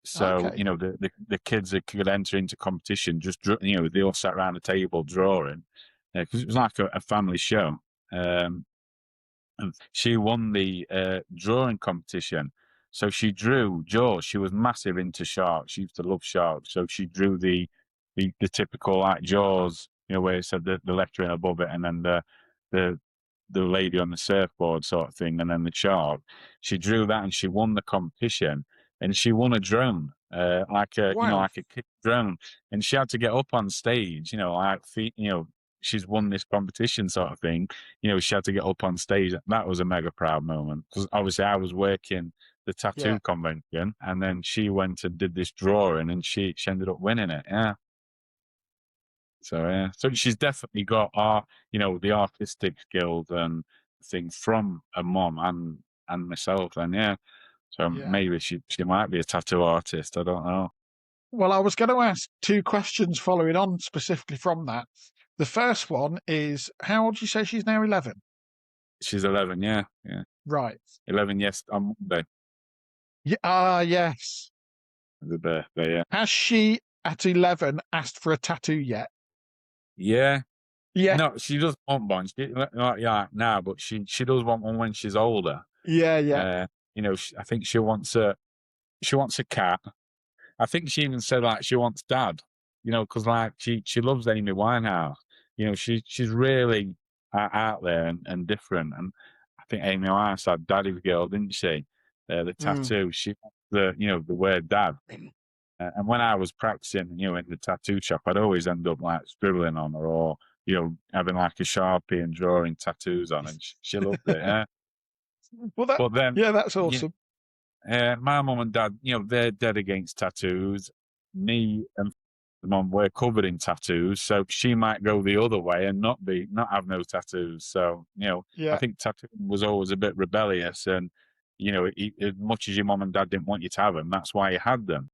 So you know, the kids that could enter into competition, just you know, they all sat around a table drawing, because it was like a family show. And she won the drawing competition. So she drew Jaws. She was massive into sharks. She used to love sharks. So she drew the typical like Jaws, where it said the lettering above it, and then the the lady on the surfboard sort of thing, and then the shark. She drew that, and she won the competition, and she won a drone, like a Wow. like a kick drone, and she had to get up on stage, like she's won this competition sort of thing. She had to get up on stage. That was a mega proud moment, because obviously I was working the tattoo Yeah. convention, and then she went and did this drawing, and she ended up winning it. Yeah. So yeah, so she's definitely got the artistic skills and things from a mom and myself. And yeah, so Yeah. maybe she might be a tattoo artist. I don't know. Well, I was going to ask two questions following on specifically from that. The first one is, how old do you say she's now? 11? She's 11. Yeah, Right. 11. Yes, on Monday, Yeah. Yes. the birthday. Yeah, Has she at 11 asked for a tattoo yet? yeah. Yeah. No, she does want one. Not now, but she does want one when she's older. Yeah. I think she wants a cat. I think she even said like she wants dad, because like she loves Amy Winehouse. She's really out there and different. And I think Amy Winehouse had Daddy's Girl, didn't she? The tattoo. She the word dad. And when I was practicing, in the tattoo shop, I'd always end up like scribbling on her, or having like a Sharpie and drawing tattoos on, and she loved it. Yeah. Well, But then, that's awesome. my mum and dad, they're dead against tattoos. Me and mum, we're covered in tattoos, so she might go the other way and not have no tattoos. So, I think tattooing was always a bit rebellious, and as much as your mum and dad didn't want you to have them, that's why you had them.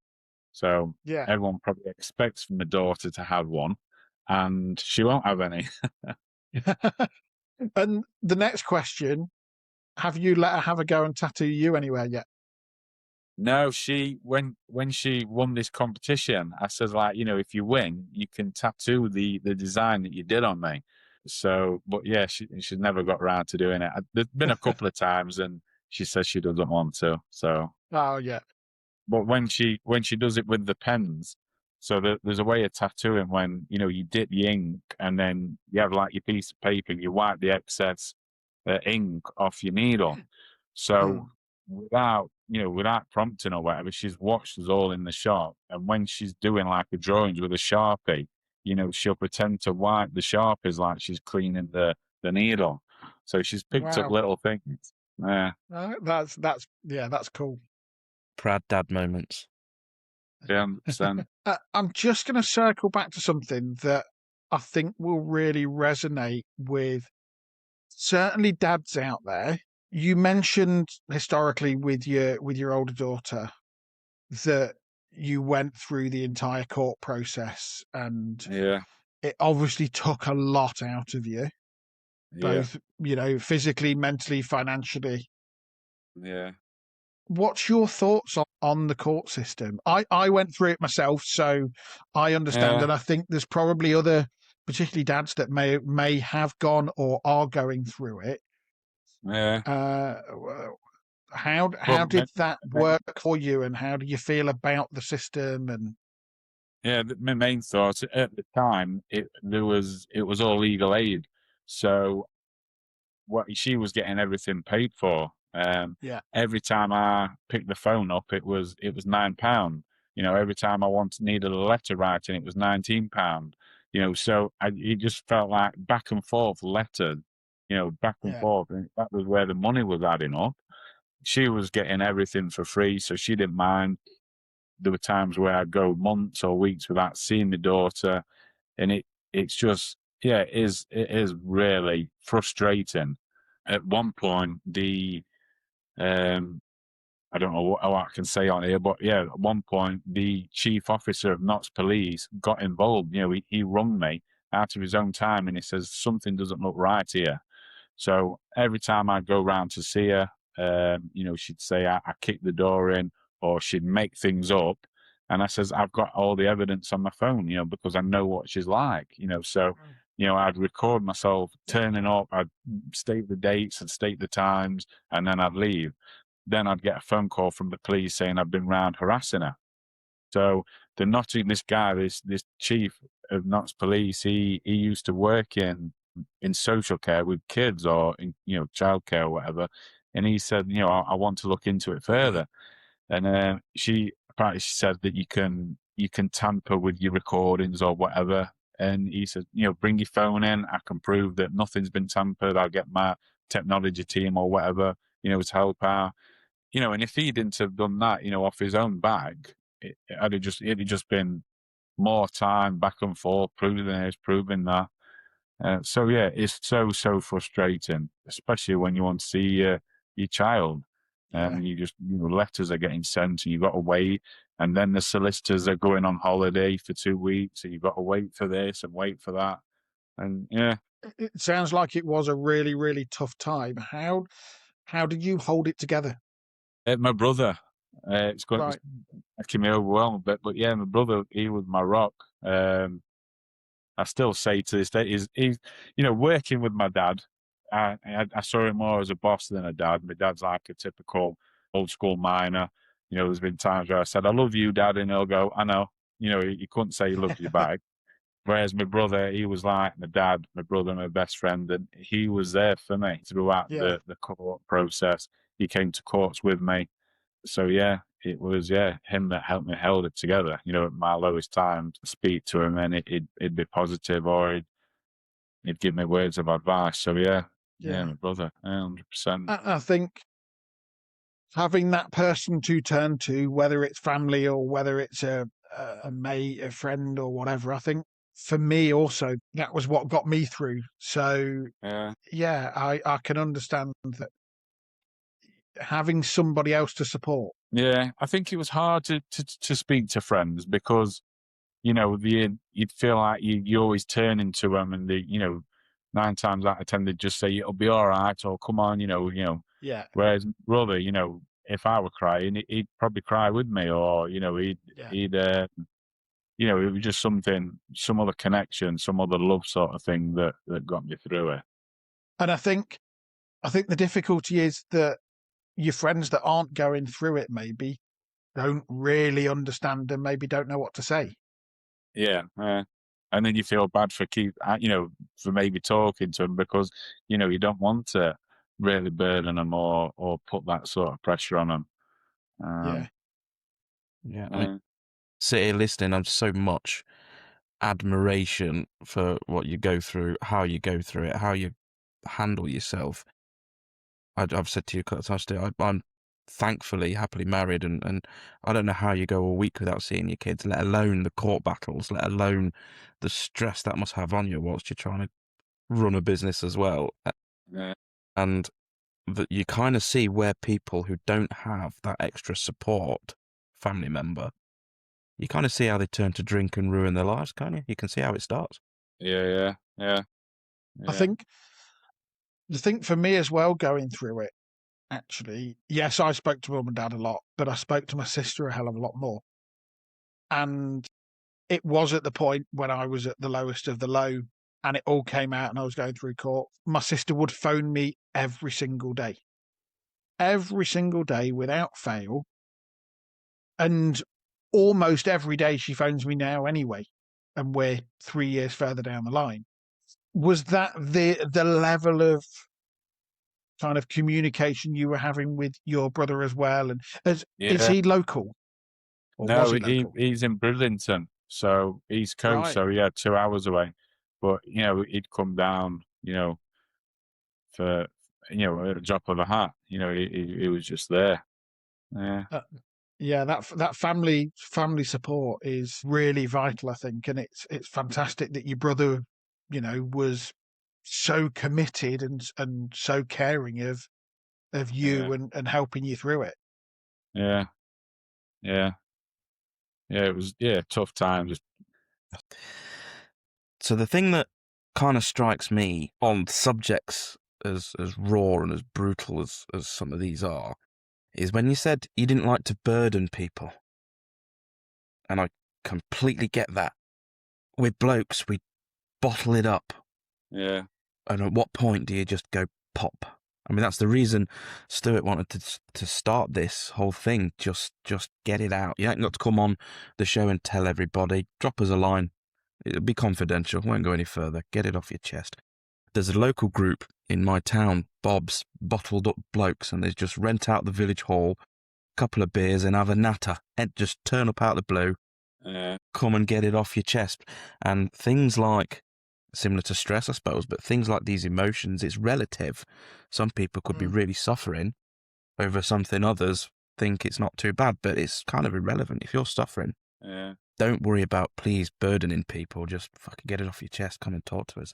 So Yeah. everyone probably expects from the daughter to have one, and she won't have any. And the next question, have you let her have a go and tattoo you anywhere yet? No, when she won this competition, I said like, if you win, you can tattoo the design that you did on me. So, but yeah, she's never got around to doing it. There's been a couple of times, and she says she doesn't want to. So, Oh, yeah. but when she does it with the pens, so there's a way of tattooing when you dip the ink, and then you have like your piece of paper, and you wipe the excess ink off your needle. So without prompting or whatever, she's watched us all in the shop, and when she's doing like a drawings with a Sharpie, she'll pretend to wipe the Sharpies like she's cleaning the needle. So she's picked up Wow. little things. Yeah. That's cool. Proud dad moments. Yeah, I'm just going to circle back to something that I think will really resonate with certainly dads out there. You mentioned historically with your older daughter that you went through the entire court process, and yeah, it obviously took a lot out of you, yeah, both physically, mentally, financially. yeah. What's your thoughts on the court system? I went through it myself, so I understand, Yeah. and I think there's probably other, particularly dads, that may have gone or are going through it. Yeah. How did that work for you, and how do you feel about the system? And Yeah, my main thought at the time, it was all legal aid, so what she was getting everything paid for. yeah, Every time I picked the phone up, it was £9. Every time I needed a letter writing, it was £19. So it just felt like back and forth letters, back and yeah, forth, and that was where the money was adding up. She was getting everything for free, so she didn't mind. There were times where I'd go months or weeks without seeing my daughter, and it's just it is really frustrating. At one point, I don't know what I can say on here, but yeah, at one point the chief officer of Notts Police got involved. He rung me out of his own time, and he says something doesn't look right here. So every time I'd go round to see her, she'd say I kicked the door in, or she'd make things up. And I says, I've got all the evidence on my phone, because I know what she's like, So I'd record myself turning up, I'd state the dates and state the times, and then I'd leave. Then I'd get a phone call from the police saying I'd been round harassing her. So this guy, this chief of Notts Police, he used to work in social care with kids or in, childcare or whatever. And he said, I want to look into it further. And she said that you can tamper with your recordings or whatever. And he said, bring your phone in. I can prove that nothing's been tampered. I'll get my technology team or whatever, to help out. And if he didn't have done that, off his own bag, it'd just been more time back and forth, proving that. So yeah, it's so frustrating, especially when you want to see your child, and you just letters are getting sent, and you've got to wait, and then the solicitors are going on holiday for 2 weeks, and you've got to wait for this and wait for that, and yeah. It sounds like it was a really, really tough time. How did you hold it together? My brother, it's going Right. making me overwhelmed, but yeah, my brother, he was my rock. I still say to this day, he's working with my dad. I saw him more as a boss than a dad. My dad's like a typical old school miner. There's been times where I said, "I love you, Dad," and he'll go, "I know." He couldn't say he loved you back. Whereas my brother, he was like my dad, my brother, my best friend, and he was there for me throughout the court process. He came to courts with me. So yeah, it was him that helped me hold it together. At my lowest time, speak to him and it'd be positive, or he'd give me words of advice. So yeah, my brother, 100%. I think having that person to turn to, whether it's family or whether it's a mate, a friend, or whatever, I think for me also that was what got me through. So yeah, I can understand that having somebody else to support. Yeah, I think it was hard to speak to friends because you'd feel like you always turn into them, and 9 times out of 10 they'd just say it'll be all right, or come on, Yeah. Whereas brother, if I were crying, he'd probably cry with me, or he'd it was just some other connection, some other love sort of thing that got me through it. And I think the difficulty is that your friends that aren't going through it maybe don't really understand and maybe don't know what to say. Yeah, and then you feel bad for for maybe talking to them because you don't want to really burden them or put that sort of pressure on them. Yeah. I mean, sit here listening, I'm so much admiration for what you go through, how you go through it, how you handle yourself. I've said to you a couple of times today, I'm thankfully happily married, and I don't know how you go a week without seeing your kids, let alone the court battles, let alone the stress that must have on you whilst you're trying to run a business as well. And that you kind of see where people who don't have that extra support, family member, you kind of see how they turn to drink and ruin their lives, can't you? You can see how it starts. Yeah. I think the thing for me as well going through it, actually, yes, I spoke to mum and dad a lot, but I spoke to my sister a hell of a lot more. And it was at the point when I was at the lowest of the low and it all came out and I was going through court. My sister would phone me every single day without fail. And almost every day she phones me now anyway. And we're 3 years further down the line. Was that the level of kind of communication you were having with your brother as well? And is he local? Or no, was he local? he's in Bridlington, so East Coast, Right. so 2 hours away. But he'd come down, for a drop of a hat. He was just there. Yeah. That family support is really vital, I think, and it's fantastic that your brother, was so committed and so caring of you and helping you through it. Yeah. It was tough times. So the thing that kind of strikes me on subjects as raw and as brutal as some of these are is when you said you didn't like to burden people. And I completely get that. We're blokes, we bottle it up. Yeah. And at what point do you just go pop? I mean, that's the reason Stuart wanted to start this whole thing. Just get it out. You ain't got to come on the show and tell everybody. Drop us a line. It'll be confidential. Won't go any further. Get it off your chest. There's a local group in my town, Bob's Bottled Up Blokes, and they just rent out the village hall, couple of beers, and have a natter. And just turn up out of the blue. Yeah. Come and get it off your chest. And things like, similar to stress, I suppose, but things like these emotions, it's relative. Some people could be really suffering over something, others think it's not too bad, but it's kind of irrelevant. If you're suffering, Yeah. don't worry about, please, burdening people. Just fucking get it off your chest. Come and talk to us.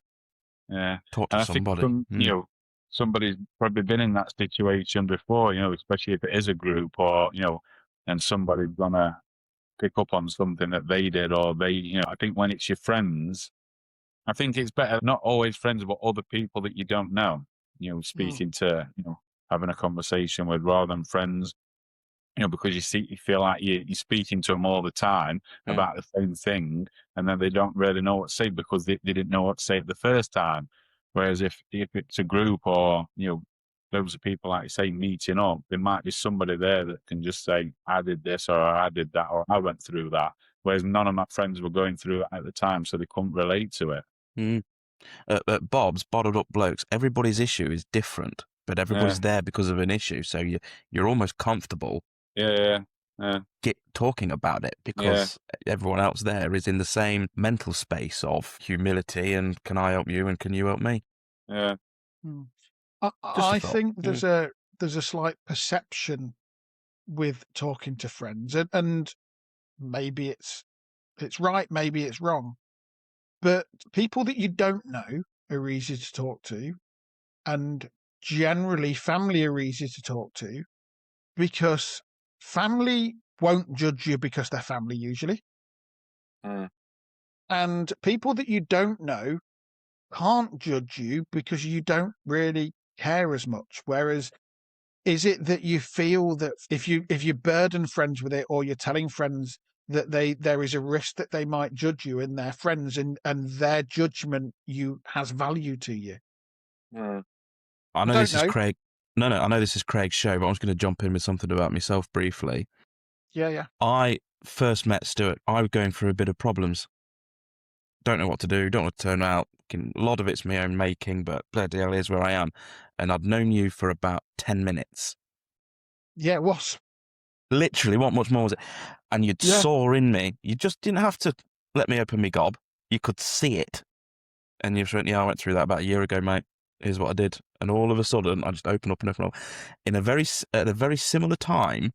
Yeah. Talk And to I think somebody. you know, somebody's probably been in that situation before, you know, especially if it is a group or, you know, and somebody's gonna pick up on something that they did or they, you know, I think when it's your friends, I think it's better not always friends, but other people that you don't know, you know, speaking to, you know, having a conversation with rather than friends, you know, because you feel like you're speaking to them all the time about the same thing, and then they don't really know what to say because they didn't know what to say the first time. Whereas if it's a group or, you know, those are people, like you say, meeting up, there might be somebody there that can just say, I did this or I did that or I went through that. Whereas none of my friends were going through it at the time, so they couldn't relate to it. At Bob's Bottled Up Blokes, everybody's issue is different, but everybody's there because of an issue. So you're almost comfortable Yeah. talking about it because everyone else there is in the same mental space of humility and can I help you and can you help me? Yeah. I thought. think there's a slight perception with talking to friends, and maybe it's right, maybe it's wrong, but people that you don't know are easy to talk to, and generally family are easy to talk to because family won't judge you because they're family usually, and people that you don't know can't judge you because you don't really care as much. Whereas, is it that you feel that if you burden friends with it, or you're telling friends that there is a risk that they might judge you and their friends, and their judgment has value to you? I know Don't this is know. Craig. No, I know this is Craig's show, but I'm just going to jump in with something about myself briefly. Yeah. I first met Stuart. I was going through a bit of problems. Don't know what to do. Don't know what to turn out. A lot of it's my own making, but bloody hell, here's where I am. And I'd known you for about 10 minutes. Yeah, it was. Literally, what much more was it? And you'd saw in me. You just didn't have to let me open my gob. You could see it. And you went, yeah, I went through that about a year ago, mate. Here's what I did. And all of a sudden, I just opened up and opened up. At a very similar time,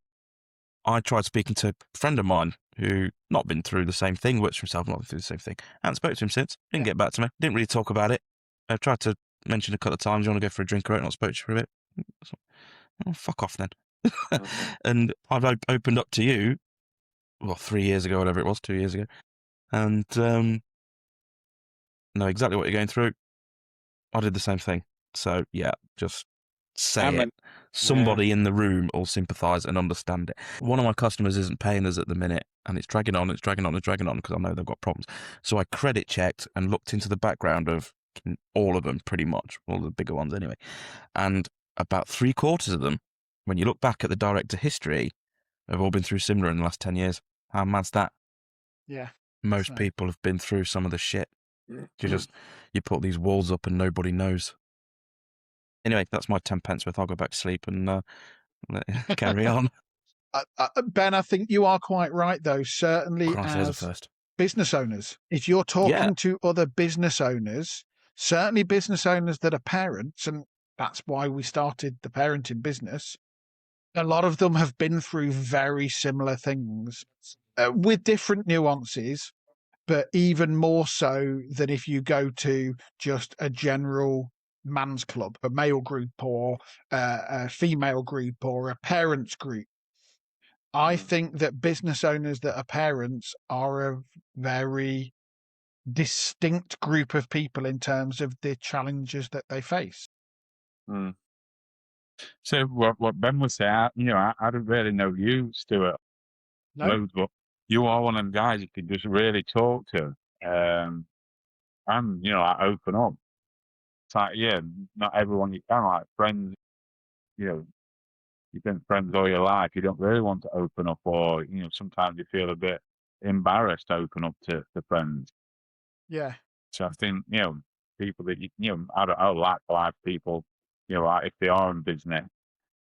I tried speaking to a friend of mine who not been through the same thing, works for himself, not been through the same thing. I haven't spoken to him since. Didn't get back to me. Didn't really talk about it. I tried to mention a couple of times, you want to go for a drink or not spoke to you for a bit. Oh, fuck off then. And I've opened up to you, 3 years ago, whatever it was, 2 years ago. And know exactly what you're going through. I did the same thing. So, yeah, just say it. Somebody in the room will sympathise and understand it. One of my customers isn't paying us at the minute, and it's dragging on because I know they've got problems. So I credit checked and looked into the background of all of them, pretty much, all the bigger ones anyway. And about 3/4 of them, when you look back at the director history, have all been through similar in the last 10 years. How mad's that? Yeah. Most people have been through some of the shit. You put these walls up and nobody knows. Anyway, that's my 10 pence worth. I'll go back to sleep and carry on. Ben, I think you are quite right, though. Certainly, as business owners, if you're talking to other business owners, certainly business owners that are parents, and that's why we started the parenting business, a lot of them have been through very similar things with different nuances, but even more so than if you go to just a general man's club, a male group, or a female group, or a parents group. I think that business owners that are parents are a very distinct group of people in terms of the challenges that they face. So what Ben was saying, I don't really know you, Stuart, loads, but you are one of them guys you can just really talk to, and I open up. It's like, yeah, not everyone you can, like friends, you know, you've been friends all your life. You don't really want to open up, or, you know, sometimes you feel a bit embarrassed to open up to friends. Yeah. So I think, you know, people that, you know, I like live people, you know, like if they are in business,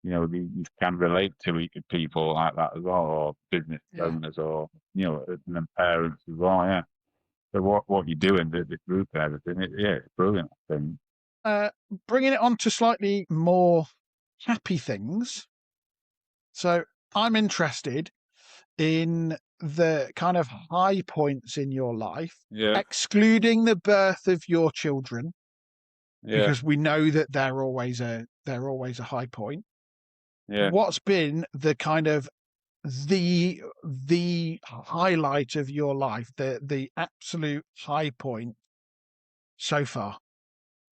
you know, you can relate to people like that as well, or business Yeah. owners, or, you know, and then parents as well, yeah. So what you're doing, the group and everything, yeah, it's brilliant, I think. Bringing it on to slightly more happy things. So I'm interested in the kind of high points in your life, Yeah, excluding the birth of your children, yeah, because we know that they're always a high point. yeah. What's been the kind of the highlight of your life, the absolute high point so far?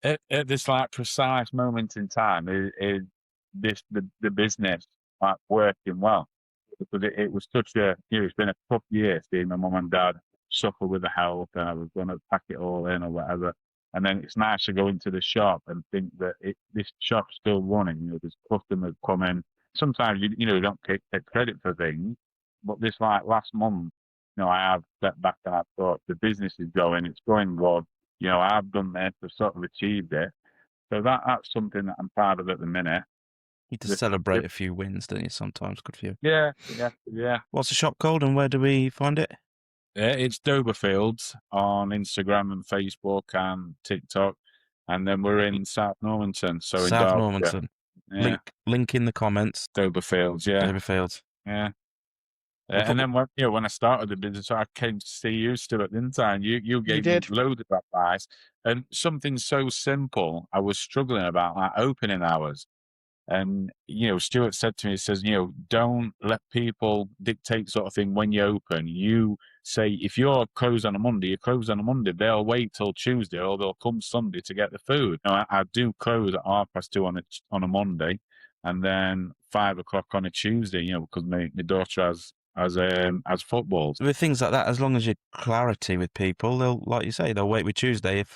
At this like precise moment in time is this the business like working well, because it was such a, you know, it's been a tough year seeing my mum and dad suffer with the health, and I was going to pack it all in or whatever. And then it's nice to go into the shop and think that this shop's still running. You know, there's customers coming. Sometimes you know, you don't take credit for things, but this like last month, you know, I have stepped back and I thought the business is going, it's going good. You know, I've done this, I've sort of achieved it. So that's something that I'm proud of at the minute. You need to The, celebrate a few wins, don't you? Sometimes, good for you. yeah, yeah, yeah. What's the shop called, and where do we find it? Yeah, it's Doberfields on Instagram and Facebook and TikTok. And then we're in South Normanton, so in South Derbyshire. Normanton. Yeah, Link in the comments. Doberfields, yeah. Doberfields. Yeah. We'll And then when, you know, when I started the business, I came to see you, Stuart, didn't I? And you gave me did. loads of advice. And something so simple I was struggling about, like opening hours. And, you know, Stuart said to me, he says, you know, don't let people dictate sort of thing when you open. You say, if you're closed on a Monday, you're closed on a Monday. They'll wait till Tuesday, or they'll come Sunday to get the food. Now, I do close at 2:30 on a Monday, and then 5 o'clock on a Tuesday, you know, because my daughter has footballs. With things like that, as long as you're clarity with people, they'll, like you say, they'll wait with Tuesday if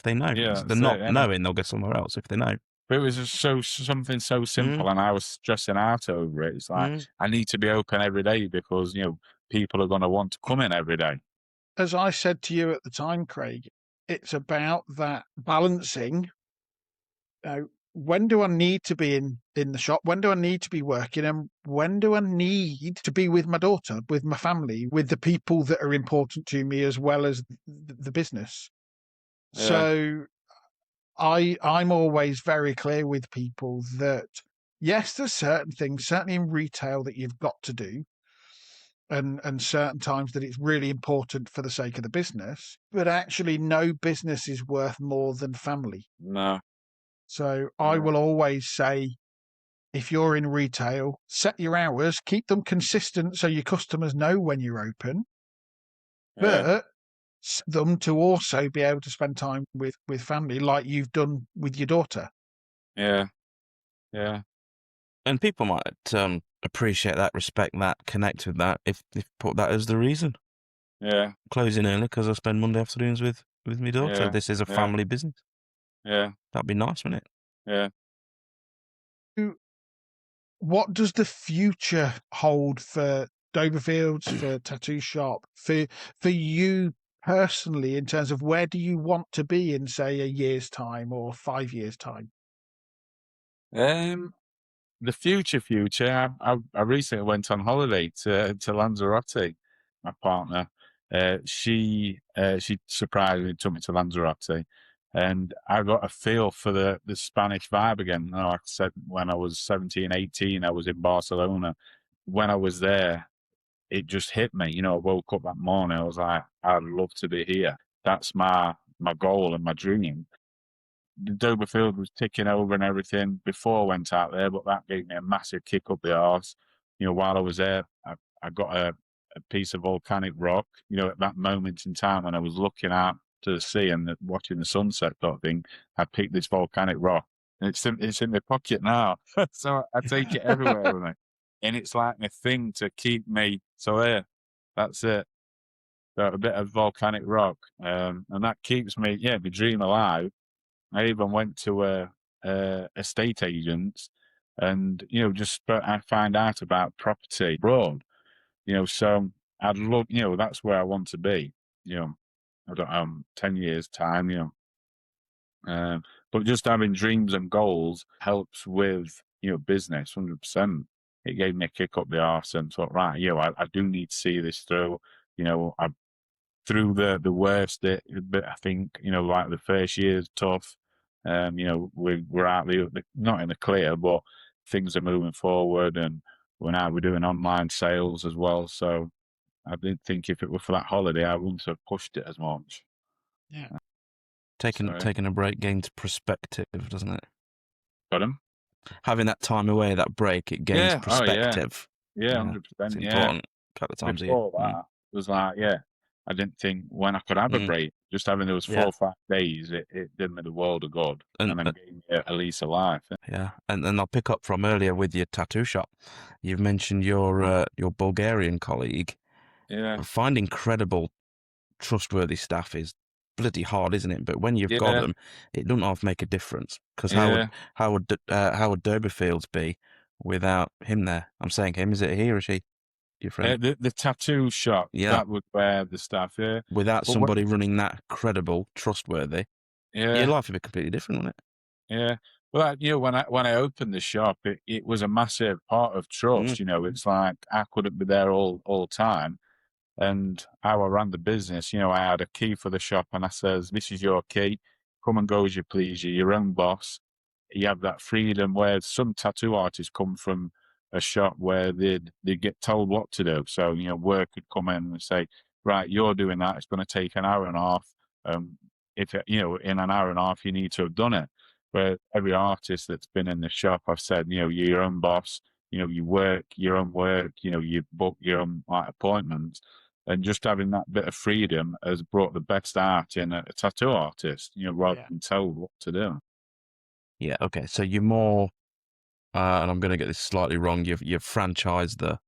they know. Yeah, If they're that's not it, yeah. knowing, they'll go somewhere else if they know. But it was just something so simple, and I was stressing out over it. It's like, I need to be open every day because, you know, people are going to want to come in every day. As I said to you at the time, Craig, it's about that balancing. When do I need to be in the shop? When do I need to be working? And when do I need to be with my daughter, with my family, with the people that are important to me, as well as the business? Yeah. So I'm always very clear with people that, yes, there's certain things, certainly in retail, that you've got to do, and certain times that it's really important for the sake of the business, but actually no business is worth more than family. No. So I will always say, if you're in retail, set your hours, keep them consistent so your customers know when you're open, Yeah. but set them to also be able to spend time with family like you've done with your daughter. Yeah. Yeah. And people might appreciate that, respect that, connect with that if put that as the reason. Yeah. Closing early because I spend Monday afternoons with my daughter. Yeah. This is a Yeah. family business. Yeah. That'd be nice, wouldn't it? Yeah. What does the future hold for Doberfields, for Tattoo Shop, for you personally, in terms of where do you want to be in, say, a year's time or 5 years' time? The future. I recently went on holiday to Lanzarote. My partner, she surprisingly took me to Lanzarote, and I got a feel for the Spanish vibe again. You know, like I said, when I was 17, 18, I was in Barcelona. When I was there, it just hit me. You know, I woke up that morning, I was like, I'd love to be here. That's my goal and my dream. The Doberfield was ticking over and everything before I went out there, but that gave me a massive kick up the arse. You know, while I was there, I got a piece of volcanic rock. You know, at that moment in time when I was looking out to the sea and watching the sunset sort of thing, I picked this volcanic rock, and it's in my pocket now. So I take it everywhere with me, and it's like a thing to keep me. So yeah, that's it. So a bit of volcanic rock, and that keeps me, my dream alive. I even went to a estate agents, and just I find out about property abroad. So I'd love, that's where I want to be. I don't 10 years time. But just having dreams and goals helps with business 100%. It gave me a kick up the arse and thought, right, I do need to see this through. I through the worst but I think like the first year's tough. We're out not in the clear, but things are moving forward, and we're doing online sales as well. So I didn't think if it were for that holiday, I wouldn't have pushed it as much. Yeah. Taking a break gains perspective, doesn't it? Got him. Having that time away, that break, it gains perspective. Yeah, 100%. It's important. A couple of times Before that, it was like, I didn't think when I could have a break. Just having those 4 or 5 days, it did me the world of good, and then gave me a lease of life. Yeah, and I'll pick up from earlier with your tattoo shop. You've mentioned your Bulgarian colleague. Yeah. Finding credible, trustworthy staff is bloody hard, isn't it? But when you've got them, it doesn't half make a difference. Because how would Doberfields be without him there? I'm saying him. Is it he or she? Your friend? The tattoo shop. Yeah. That would wear the staff. Yeah. Without somebody running that credible, trustworthy, your life would be completely different, wouldn't it? Yeah. Well, when I opened the shop, it was a massive part of trust. It's like I couldn't be there all the time. And how I ran the business, I had a key for the shop, and I says, "This is your key. Come and go as you please. You're your own boss. You have that freedom." Where some tattoo artists come from a shop where they get told what to do. So work would come in and say, "Right, you're doing that. It's going to take an hour and a half. If in an hour and a half you need to have done it." Where every artist that's been in the shop, I've said, you're your own boss. You work your own work. You book your own appointments. And just having that bit of freedom has brought the best art in a tattoo artist, rather than told what to do. Yeah, okay. So you're more, and I'm going to get this slightly wrong, you've franchised the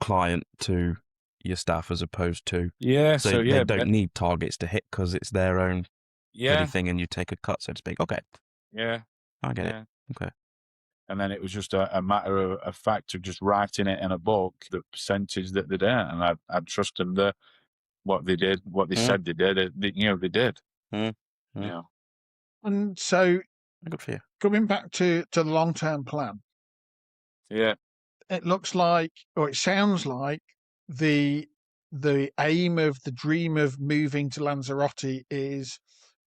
client to your staff as opposed to... Yeah, so they don't need targets to hit because it's their own thing and you take a cut, so to speak. Okay. Yeah. I get it. Okay. And then it was just a matter of fact of just writing it in a book, the percentage that they did, and I trust them that what they did, what they said they did, they did. Yeah. And so, good for you. Coming back to the long-term plan. Yeah. It looks like, or it sounds like, the aim of the dream of moving to Lanzarote is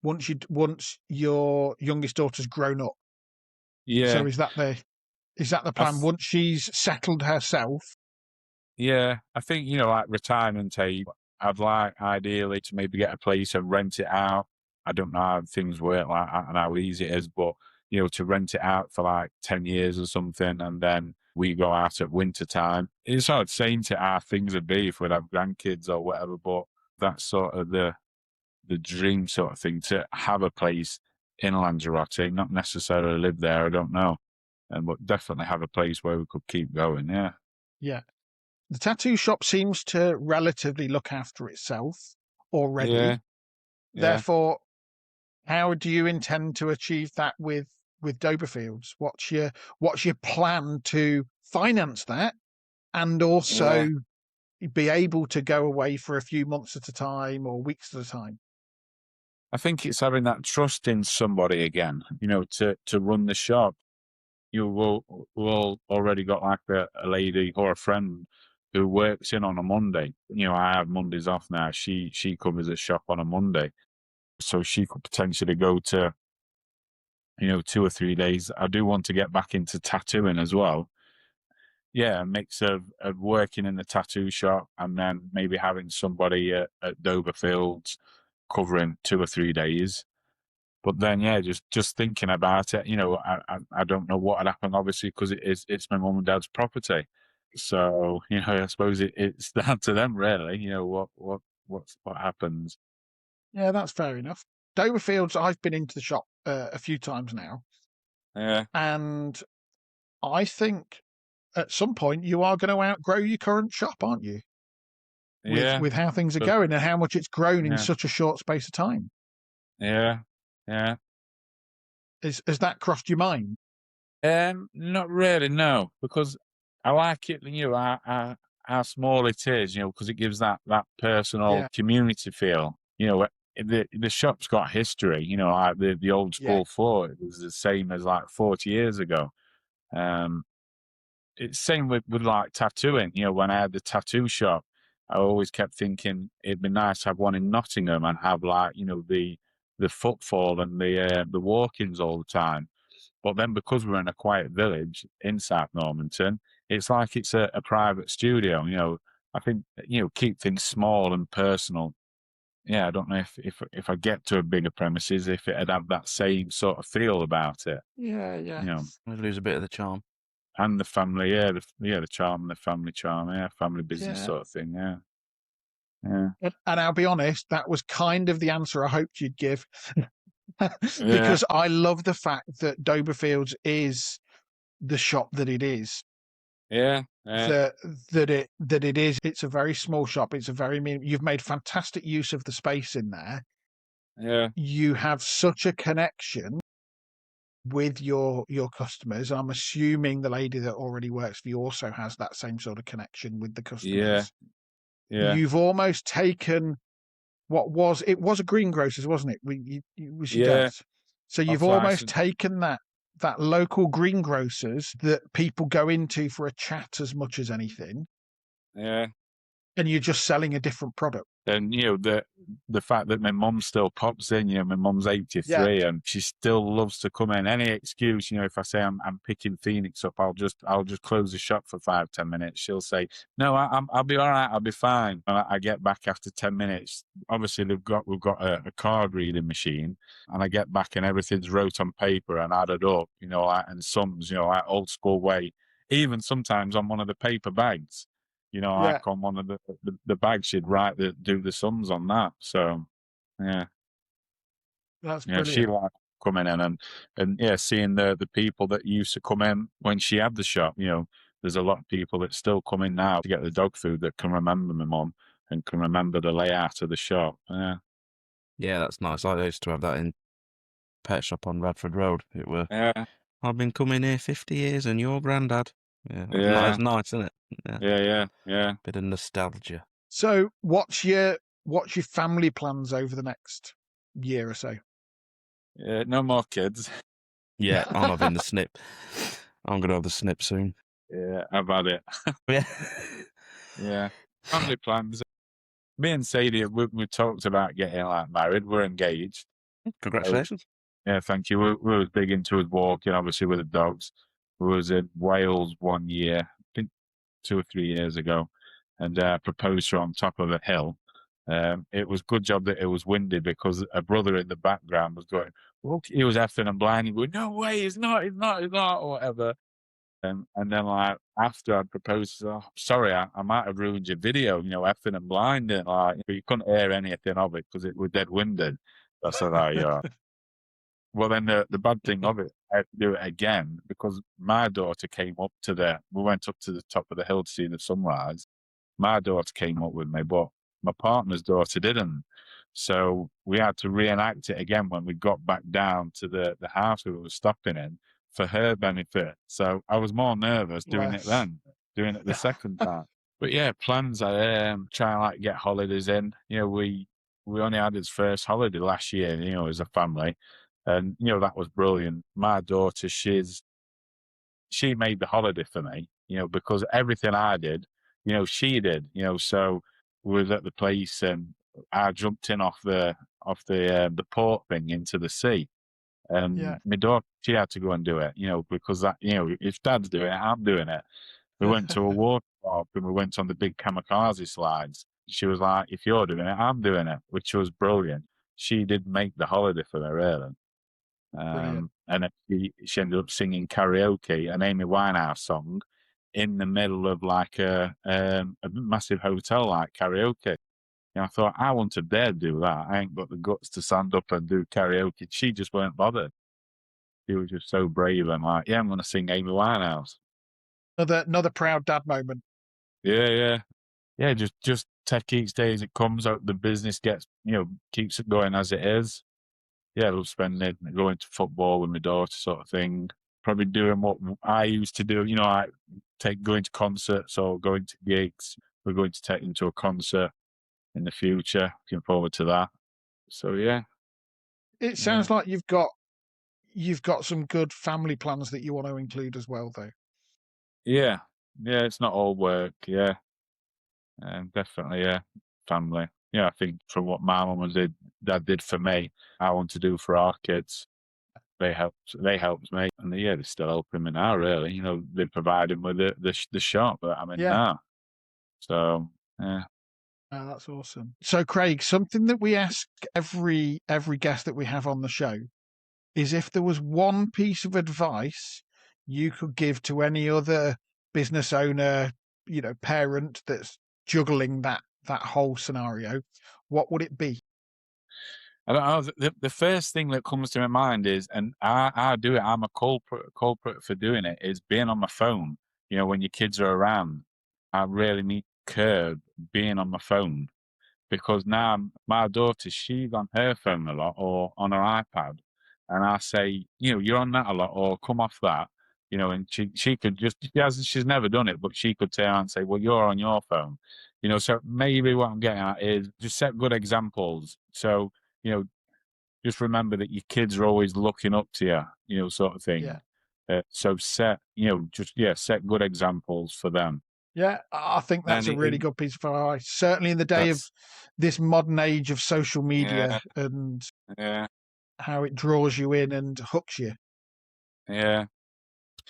once your youngest daughter's grown up. Yeah. So is that the plan? Once she's settled herself? Yeah, I think like retirement age, I'd like ideally to maybe get a place and rent it out. I don't know how things work like and how easy it is, but to rent it out for like 10 years or something, and then we go out at winter time. It's hard saying to how things would be if we'd have grandkids or whatever, but that's sort of the dream sort of thing, to have a place in Lanzarote, not necessarily live there, I don't know. But definitely have a place where we could keep going, yeah. Yeah. The tattoo shop seems to relatively look after itself already. Yeah. Therefore, how do you intend to achieve that with Doberfields? What's your plan to finance that and also be able to go away for a few months at a time or weeks at a time? I think it's having that trust in somebody again, to run the shop. We'll already got like a lady or a friend who works in on a Monday. I have Mondays off now. She covers the shop on a Monday. So she could potentially go to, 2 or 3 days. I do want to get back into tattooing as well. Yeah, a mix of working in the tattoo shop and then maybe having somebody at Doberfields covering 2 or 3 days. But then, just thinking about it, I don't know what would happen, obviously, because it's my mum and dad's property. So, I suppose it's down to them, really. What happens. Yeah, that's fair enough. Doberfields, I've been into the shop a few times now. Yeah. And I think at some point you are going to outgrow your current shop, aren't you? With how things are going and how much it's grown in such a short space of time. Yeah. Has that crossed your mind? Not really, no, because I like it, how small it is, because it gives that personal community feel. The shop's got history, like the old school fort. It was the same as like 40 years ago. It's same with like tattooing. When I had the tattoo shop, I always kept thinking it'd be nice to have one in Nottingham and have like, the footfall and the walk-ins all the time. But then because we're in a quiet village in South Normanton, it's like it's a private studio. I think, keep things small and personal. Yeah, I don't know if I get to a bigger premises, if it'd have that same sort of feel about it. Yeah. We lose a bit of the charm. And the family, the charm, the family charm, family business sort of thing, yeah. And I'll be honest, that was kind of the answer I hoped you'd give. Because I love the fact that Doberfields is the shop that it is. Yeah. That it is. It's a very small shop. It's you've made fantastic use of the space in there. Yeah. You have such a connection with your customers. I'm assuming the lady that already works for you also has that same sort of connection with the customers. Yeah. You've almost taken it was a greengrocer's, wasn't it? It was your dad's. So you've almost taken that local greengrocers that people go into for a chat as much as anything. Yeah. And you're just selling a different product. And the fact that my mum still pops in, my mum's 83 and she still loves to come in. Any excuse, if I say I'm picking Phoenix up, I'll just close the shop for 5-10 minutes. She'll say, "No, I'll be all right. I'll be fine." And I get back after 10 minutes. Obviously, we've got a card reading machine, and I get back and everything's wrote on paper and added up, and sums, like old school way. Even sometimes on one of the paper bags. Like on one of the bags, she'd do the sums on that. So, yeah. That's Yeah, brilliant. she liked coming in and seeing the people that used to come in when she had the shop. There's a lot of people that still come in now to get the dog food that can remember my mum and can remember the layout of the shop. Yeah. Yeah, that's nice. I used to have that in Pet Shop on Radford Road. I've been coming here 50 years and your granddad. Yeah, that's nice, isn't it? Yeah. Bit of nostalgia. So what's your family plans over the next year or so? No more kids. Yeah, I'm having the snip. I'm going to have the snip soon. Yeah, I've had it. Yeah. Yeah. Family plans. Me and Sadie, we talked about getting married. We're engaged. Congratulations. Yeah, thank you. We were big into us walking, obviously, with the dogs. We was in Wales one year, I think 2 or 3 years ago, and proposed to her on top of a hill. It was good job that it was windy because a brother in the background was going, "Look," he was effing and blind. He was, "No way, it's not, or whatever." And then after I'd proposed, "Oh, sorry, I might have ruined your video, effing and blind," and you couldn't hear anything of it because it was dead winded. I said, "Oh, yeah." Well, then the bad thing of it, I had to do it again because my daughter came up we went up to the top of the hill to see the sunrise. My daughter came up with me, but my partner's daughter didn't. So we had to reenact it again when we got back down to the house we were stopping in for her benefit. So I was more nervous doing it the second time. But yeah, plans, I try and get holidays in. We only had his first holiday last year, as a family. And, that was brilliant. My daughter, she made the holiday for me, because everything I did, she did, so we was at the place and I jumped in off the port thing into the sea. And my daughter, she had to go and do it, because if dad's doing it, I'm doing it. We went to a water park and we went on the big kamikaze slides. She was like, "If you're doing it, I'm doing it," which was brilliant. She did make the holiday for me, really. And then she ended up singing karaoke, an Amy Winehouse song, in the middle of a massive hotel karaoke. And I thought, I wouldn't have dared do that. I ain't got the guts to stand up and do karaoke. She just weren't bothered. She was just so brave and yeah, I'm going to sing Amy Winehouse. Another proud dad moment. Yeah. Just take each day as it comes out. The business gets, keeps it going as it is. yeah, I love spending, going to football with my daughter, sort of thing. Probably doing what I used to do, like going to concerts or going to gigs. We're going to take them to a concert in the future. Looking forward to that. So yeah, It yeah, sounds like you've got some good family plans that you want to include as well, though. yeah, yeah. It's not all work. Yeah, definitely. Yeah, family. Yeah, I think from what my mum and dad did for me, I want to do for our kids. They helped me, and yeah, they're still helping me now. Really, they provide them with the shop that I'm in Yeah. now. So yeah, Oh, that's awesome. So, Craig, something that we ask every guest that we have on the show is if there was one piece of advice you could give to any other business owner, parent that's juggling that whole scenario, what would it be? I don't know. The first thing that comes to my mind is, and I do it. I'm a culprit for doing it. Is being on my phone. When your kids are around, I really need to curb being on my phone, because now my daughter, she's on her phone a lot or on her iPad, and I say, you're on that a lot, or come off that, and she could just, she's never done it, but she could turn and say, well, you're on your phone, so maybe what I'm getting at is just set good examples. So, just remember that your kids are always looking up to you, sort of Yeah. thing. So set good examples for them. Yeah, I think that's And a really good piece of advice. Certainly in the day of that's, this modern age of social yeah, media and yeah, how it draws you in and hooks you. yeah.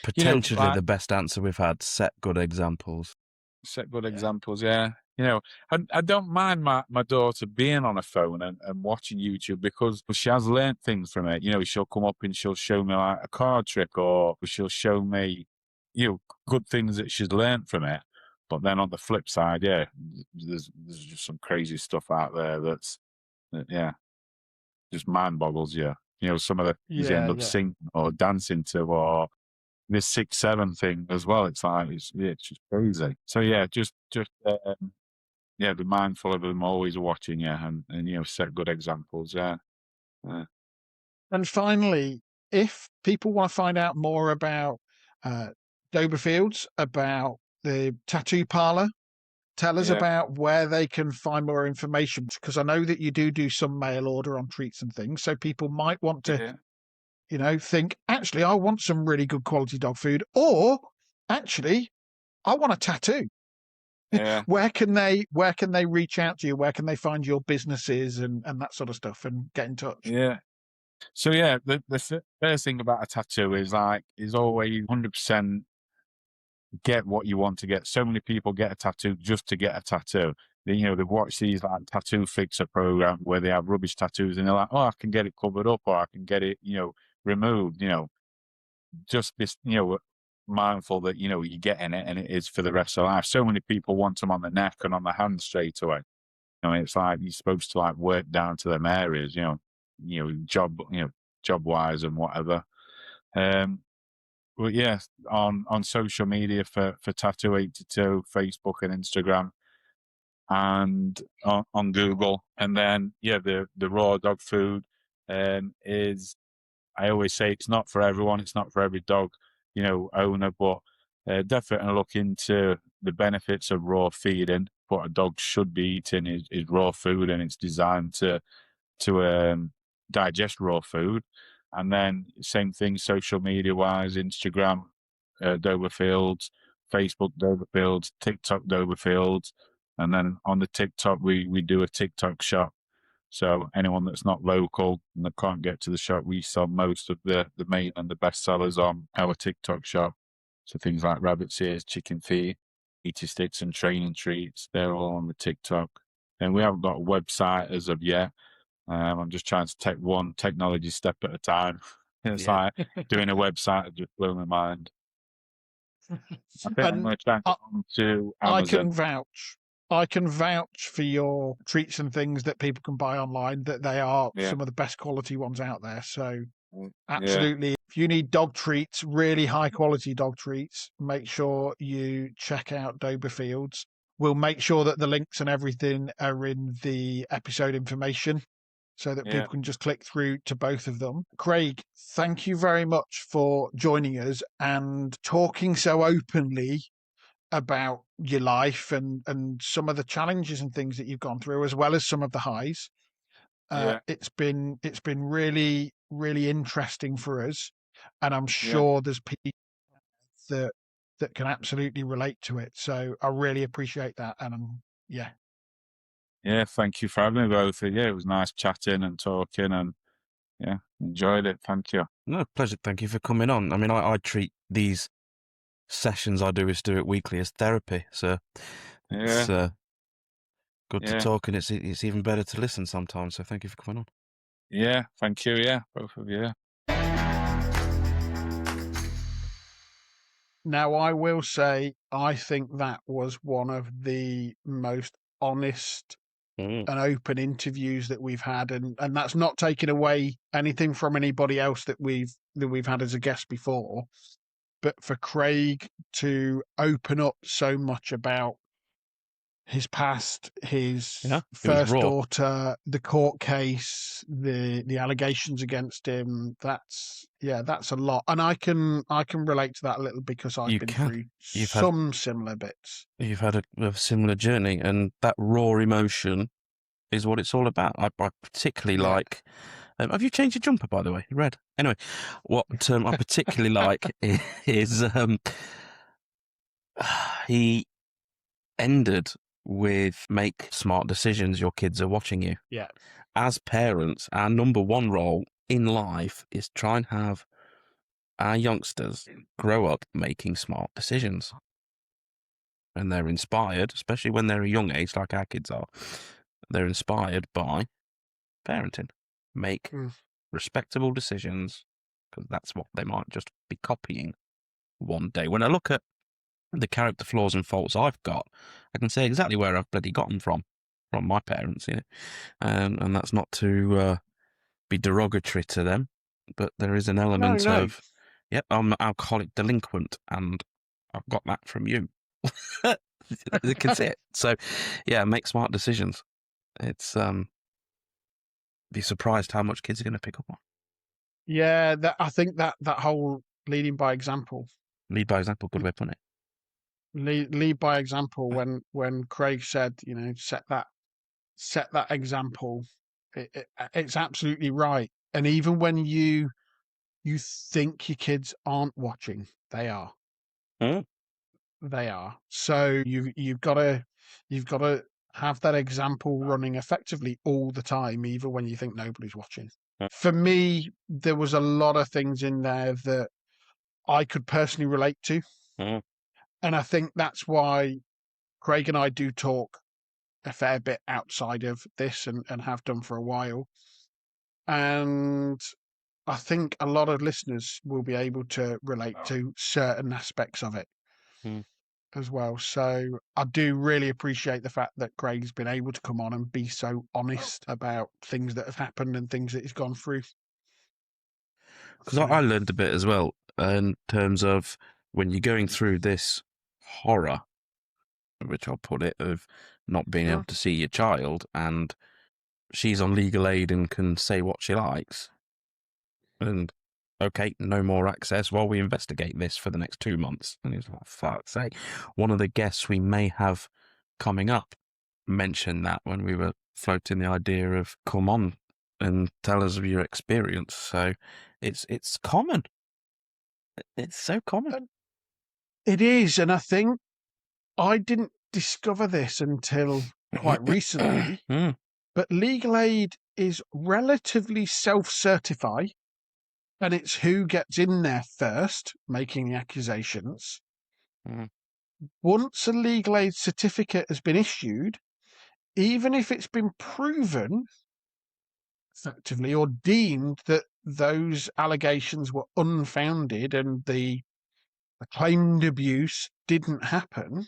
Potentially Like, the best answer we've had. Set good examples. set good Yeah. examples, yeah. I don't mind my daughter being on a phone and watching YouTube, because she has learnt things from it. She'll come up and she'll show me like a card trick, or she'll show me, good things that she's learnt from it. But then on the flip side, yeah, there's just some crazy stuff out there yeah, just mind boggles you. Some of the things you Yeah, end up yeah. singing or dancing to, or this 6-7 thing as well. It's like it's just crazy. So yeah, just yeah, be mindful of them always watching you, and set good examples. Yeah, And finally, if people want to find out more about uh, Doberfields, about the tattoo parlor, tell us yeah, about where they can find more information, because I know that you do some mail order on treats and things. So people might want to, yeah, think, actually, I want some really good quality dog food, or actually, I want a tattoo. yeah, Where can they reach out to you? Where can they find your businesses and that sort of stuff and get in touch? yeah. So yeah, the first thing about a tattoo is always 100% get what you want to get. So many people get a tattoo just to get a tattoo. They watch these like tattoo fixer programs where they have rubbish tattoos, and they're like, oh, I can get it covered up, or I can get it, removed. Just be, mindful that, you're getting it and it is for the rest of life. So many people want them on the neck and on the hand straight away. It's like you're supposed to like work down to them areas, job wise and whatever. But yeah, on social media for Tattoo 82, Facebook and Instagram, and on Google. And then yeah, the raw dog food is, I always say, it's not for everyone. It's not for every dog, owner, but definitely look into the benefits of raw feeding. What a dog should be eating is raw food, and it's designed to digest raw food. And then same thing, social media wise, Instagram, Doberfields, Facebook Doberfields, TikTok Doberfields, and then on the TikTok we do a TikTok shop. So anyone that's not local and that can't get to the shop, we sell most of the main and the best sellers on our TikTok shop. So things like rabbit ears, chicken feet, eaty sticks and training treats, they're all on the TikTok. And we haven't got a website as of yet. I'm just trying to take one technology step at a time. It's Yeah. like doing a website that just blew my mind. I think I'm And going to try and I, get on to I Amazon. can vouch. I can vouch for your treats and things that people can buy online, that they are Yeah. some of the best quality ones out there. So Yeah. absolutely, if you need dog treats, really high quality dog treats, make sure you check out Doberfields. We'll make sure that the links and everything are in the episode information. so that Yeah. people can just click through to both of them. Craig, thank you very much for joining us and talking so openly about your life and some of the challenges and things that you've gone through, as well as some of the highs. Yeah. It's been really, really interesting for us, and I'm sure there's people that can absolutely relate to it. So I really appreciate that, and yeah. Yeah, thank you for having me both. Yeah, it was nice chatting and talking, and yeah, enjoyed it. Thank you. No, pleasure. Thank you for coming on. I mean, I treat these sessions I do with Stuart weekly as therapy. So it's Yeah. good to talk, and it's even better to listen sometimes. So thank you for coming on. Yeah, thank you. Yeah, both of you. Now, I will say, I think that was one of the most honest and open interviews that we've had, and that's not taking away anything from anybody else that we've had as a guest before. But for Craig to open up so much about his past, his first daughter, the court case, the allegations against him, that's a lot. And I can relate to that a little because I've been through some similar bits. You've had a similar journey, and that raw emotion is what it's all about. I particularly like. Have you changed your jumper, by the way? Red. Anyway, what I particularly like is he ended with make smart decisions. Your kids are watching you. Yeah. As parents, our number one role in life is try and have our youngsters grow up making smart decisions. And they're inspired, especially when they're a young age, like our kids are, they're inspired by parenting. Make respectable decisions, because that's what they might just be copying one day. When I look at the character flaws and faults I've got, I can say exactly where I've bloody got them from my parents, you know. And that's not to be derogatory to them, but there is an element of, yep, I'm an alcoholic delinquent, and I've got that from you. They can see it. So, yeah, make smart decisions. It's be surprised how much kids are going to pick up on. Yeah, I think that whole leading by example. Lead by example, good way of putting it. Lead by example. When Craig said, you know, set that example, it's absolutely right. And even when you think your kids aren't watching, they are. They are. So you've got to have that example running effectively all the time, even when you think nobody's watching. For me, there was a lot of things in there that I could personally relate to. And I think that's why Craig and I do talk a fair bit outside of this and have done for a while. And I think a lot of listeners will be able to relate to certain aspects of it as well. So I do really appreciate the fact that Craig's been able to come on and be so honest about things that have happened and things that he's gone through. Because I learned a bit as well in terms of when you're going through this horror, which I'll put it, of not being able to see your child, and she's on legal aid and can say what she likes, and okay, no more access while we investigate this for the next 2 months. And he's like, fuck's sake. One of the guests we may have coming up mentioned that when we were floating the idea of come on and tell us of your experience. So it's common. It's so common. It is, and I think I didn't discover this until quite recently, but legal aid is relatively self-certify, and it's who gets in there first, making the accusations. Once a legal aid certificate has been issued, even if it's been proven effectively or deemed that those allegations were unfounded and the claimed abuse didn't happen,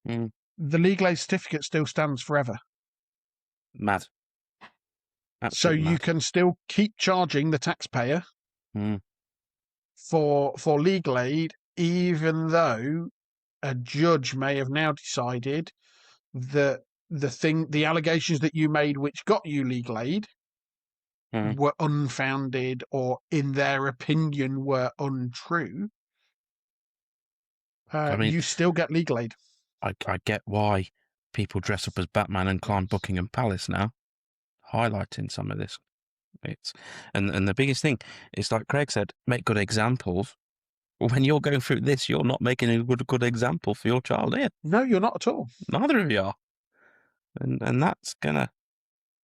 the legal aid certificate still stands forever. Mad. Absolutely so you can still keep charging the taxpayer for legal aid, even though a judge may have now decided that the allegations that you made which got you legal aid Mm. were unfounded or, in their opinion, were untrue, I mean, you still get legal aid. I get why people dress up as Batman and climb Buckingham Palace now, highlighting some of this. And the biggest thing is, like Craig said, make good examples. When you're going through this, you're not making a good example for your child here. No, you're not at all. Neither of you are. And that's gonna.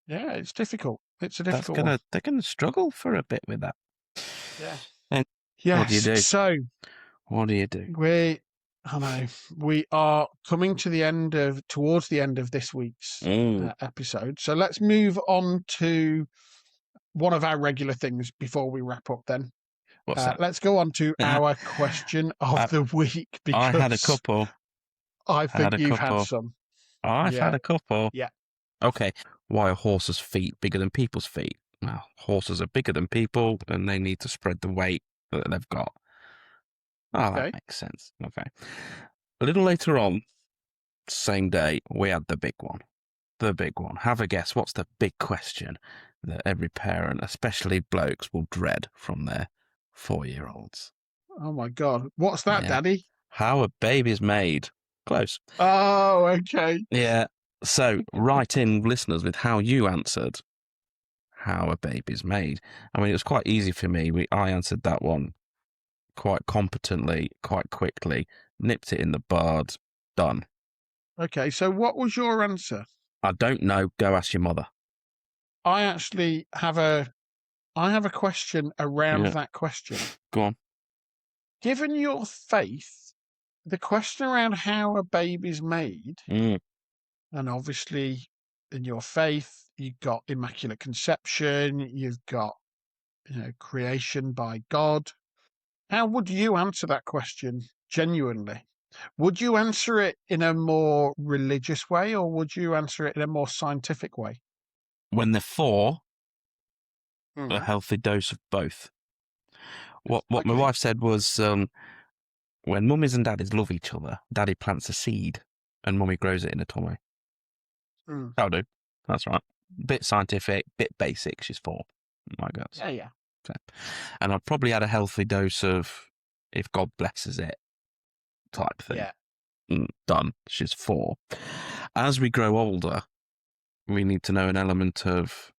Yeah, it's difficult. It's a difficult one. They're gonna struggle for a bit with that. Yeah. And yes. what do you do? So What do you do? we are coming to towards the end of this week's episode. So let's move on to one of our regular things before we wrap up then. What's that? Let's go on to our question of the week, because I had a couple. I think you've had some. I've had a couple. Yeah. Okay. Why are horses' feet bigger than people's feet? Well, horses are bigger than people, and they need to spread the weight that they've got. Oh, Okay. that makes sense. Okay. A little later on, same day, we had the big one. The big one. Have a guess. What's the big question that every parent, especially blokes, will dread from their 4-year-olds? Oh my God. What's that, Yeah. Daddy? How a baby's made. Close. Oh, okay. Yeah. So write in, listeners, with how you answered how a baby's made. I mean, it was quite easy for me. I answered that one quite competently, quite quickly, nipped it in the bud, done. Okay, so what was your answer? I don't know. Go ask your mother. I actually have a question around that question. Go on. Given your faith, the question around how a baby's made, and obviously in your faith, you've got immaculate conception, you've got, creation by God. How would you answer that question genuinely? Would you answer it in a more religious way, or would you answer it in a more scientific way? When they're 4, a healthy dose of both. What my wife said was, when mummies and daddies love each other, daddy plants a seed and mummy grows it in a tummy. That'll do. That's right. Bit scientific, bit basic. She's 4. My God. Yeah. So, and I'd probably add a healthy dose of if God blesses it type thing. Yeah. Done. She's 4. As we grow older, we need to know an element of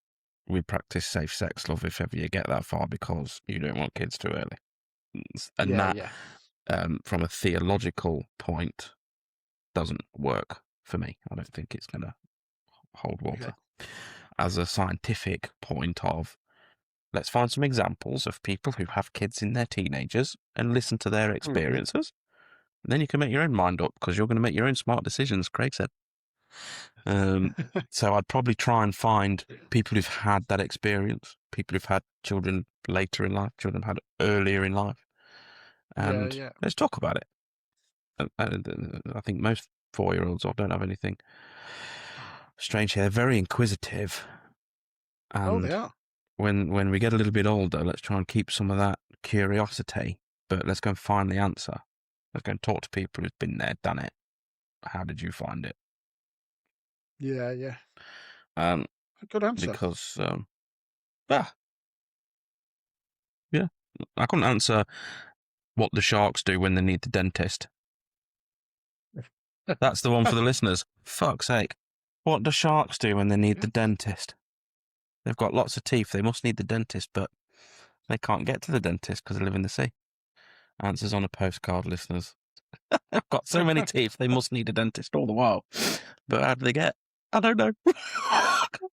we practice safe sex love if ever you get that far, because you don't want kids too early. And from a theological point, doesn't work for me. I don't think it's going to hold water. Okay. As a scientific point of, let's find some examples of people who have kids in their teenagers and listen to their experiences. And then you can make your own mind up, because you're going to make your own smart decisions, Craig said. So I'd probably try and find people who've had that experience, people who've had children later in life, children had earlier in life. And let's talk about it. I think most 4-year-olds don't have anything strange here. They're very inquisitive. And they are. When we get a little bit older, let's try and keep some of that curiosity, but let's go and find the answer. Let's go and talk to people who've been there, done it. How did you find it? Yeah. Good answer. Because, I couldn't answer what the sharks do when they need the dentist. That's the one for the listeners. Fuck's sake. What do sharks do when they need the dentist? They've got lots of teeth. They must need the dentist, but they can't get to the dentist because they live in the sea. Answers on a postcard, listeners. They've got so many teeth, they must need a dentist all the while. But how do they get? I don't know.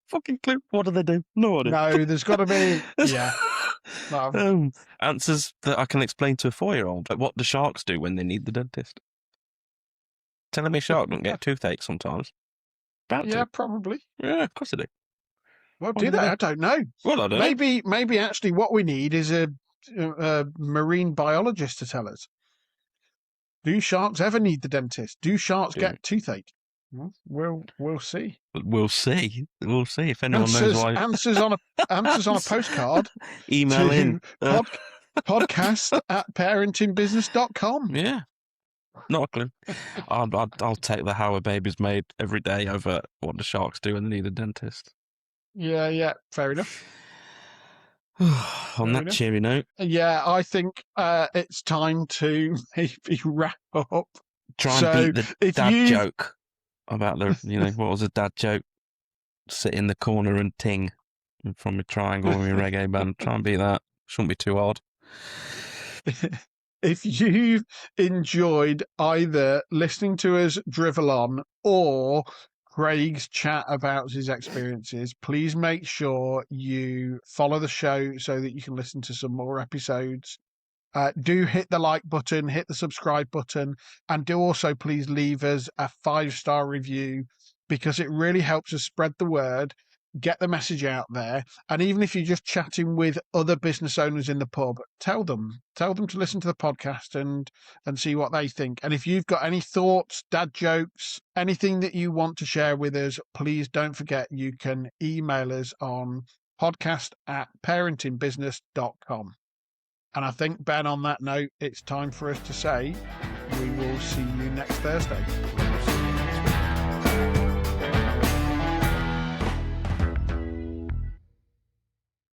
Fucking clue. What do they do? No idea. No, there's got to be. Yeah. Answers that I can explain to a 4-year-old. Like, what do sharks do when they need the dentist? Telling me a shark don't get toothache sometimes. Probably. Yeah, of course they do. Well, do they? I don't know. Well, I don't know. Maybe actually what we need is a marine biologist to tell us. Do sharks ever need the dentist? Do sharks get toothache? Well, we'll see. We'll see. We'll see if anyone knows why. Answers on a postcard. Email in. podcast@parentingbusiness.com. Yeah. Not a clue. I'll take the how a baby's made every day over what the sharks do when they need a dentist. Yeah. Fair enough. On Fair that enough. cheery note, Yeah, I think it's time to maybe wrap up. try and So beat the if dad you joke about the, what was a dad joke? Sit in the corner and ting from a triangle in a reggae band. Try and beat that. Shouldn't be too hard. if you've enjoyed either listening to us drivel on or Craig's chat about his experiences, please make sure you follow the show so that you can listen to some more episodes. Do hit the like button, hit the subscribe button, and do also please leave us a 5-star review, because it really helps us spread the word, get the message out there. And even if you're just chatting with other business owners in the pub, tell them to listen to the podcast and see what they think. And if you've got any thoughts, dad jokes, anything that you want to share with us, please don't forget you can email us on podcast@parentingbusiness.com. And I think, Ben, on that note, it's time for us to say we will see you next Thursday.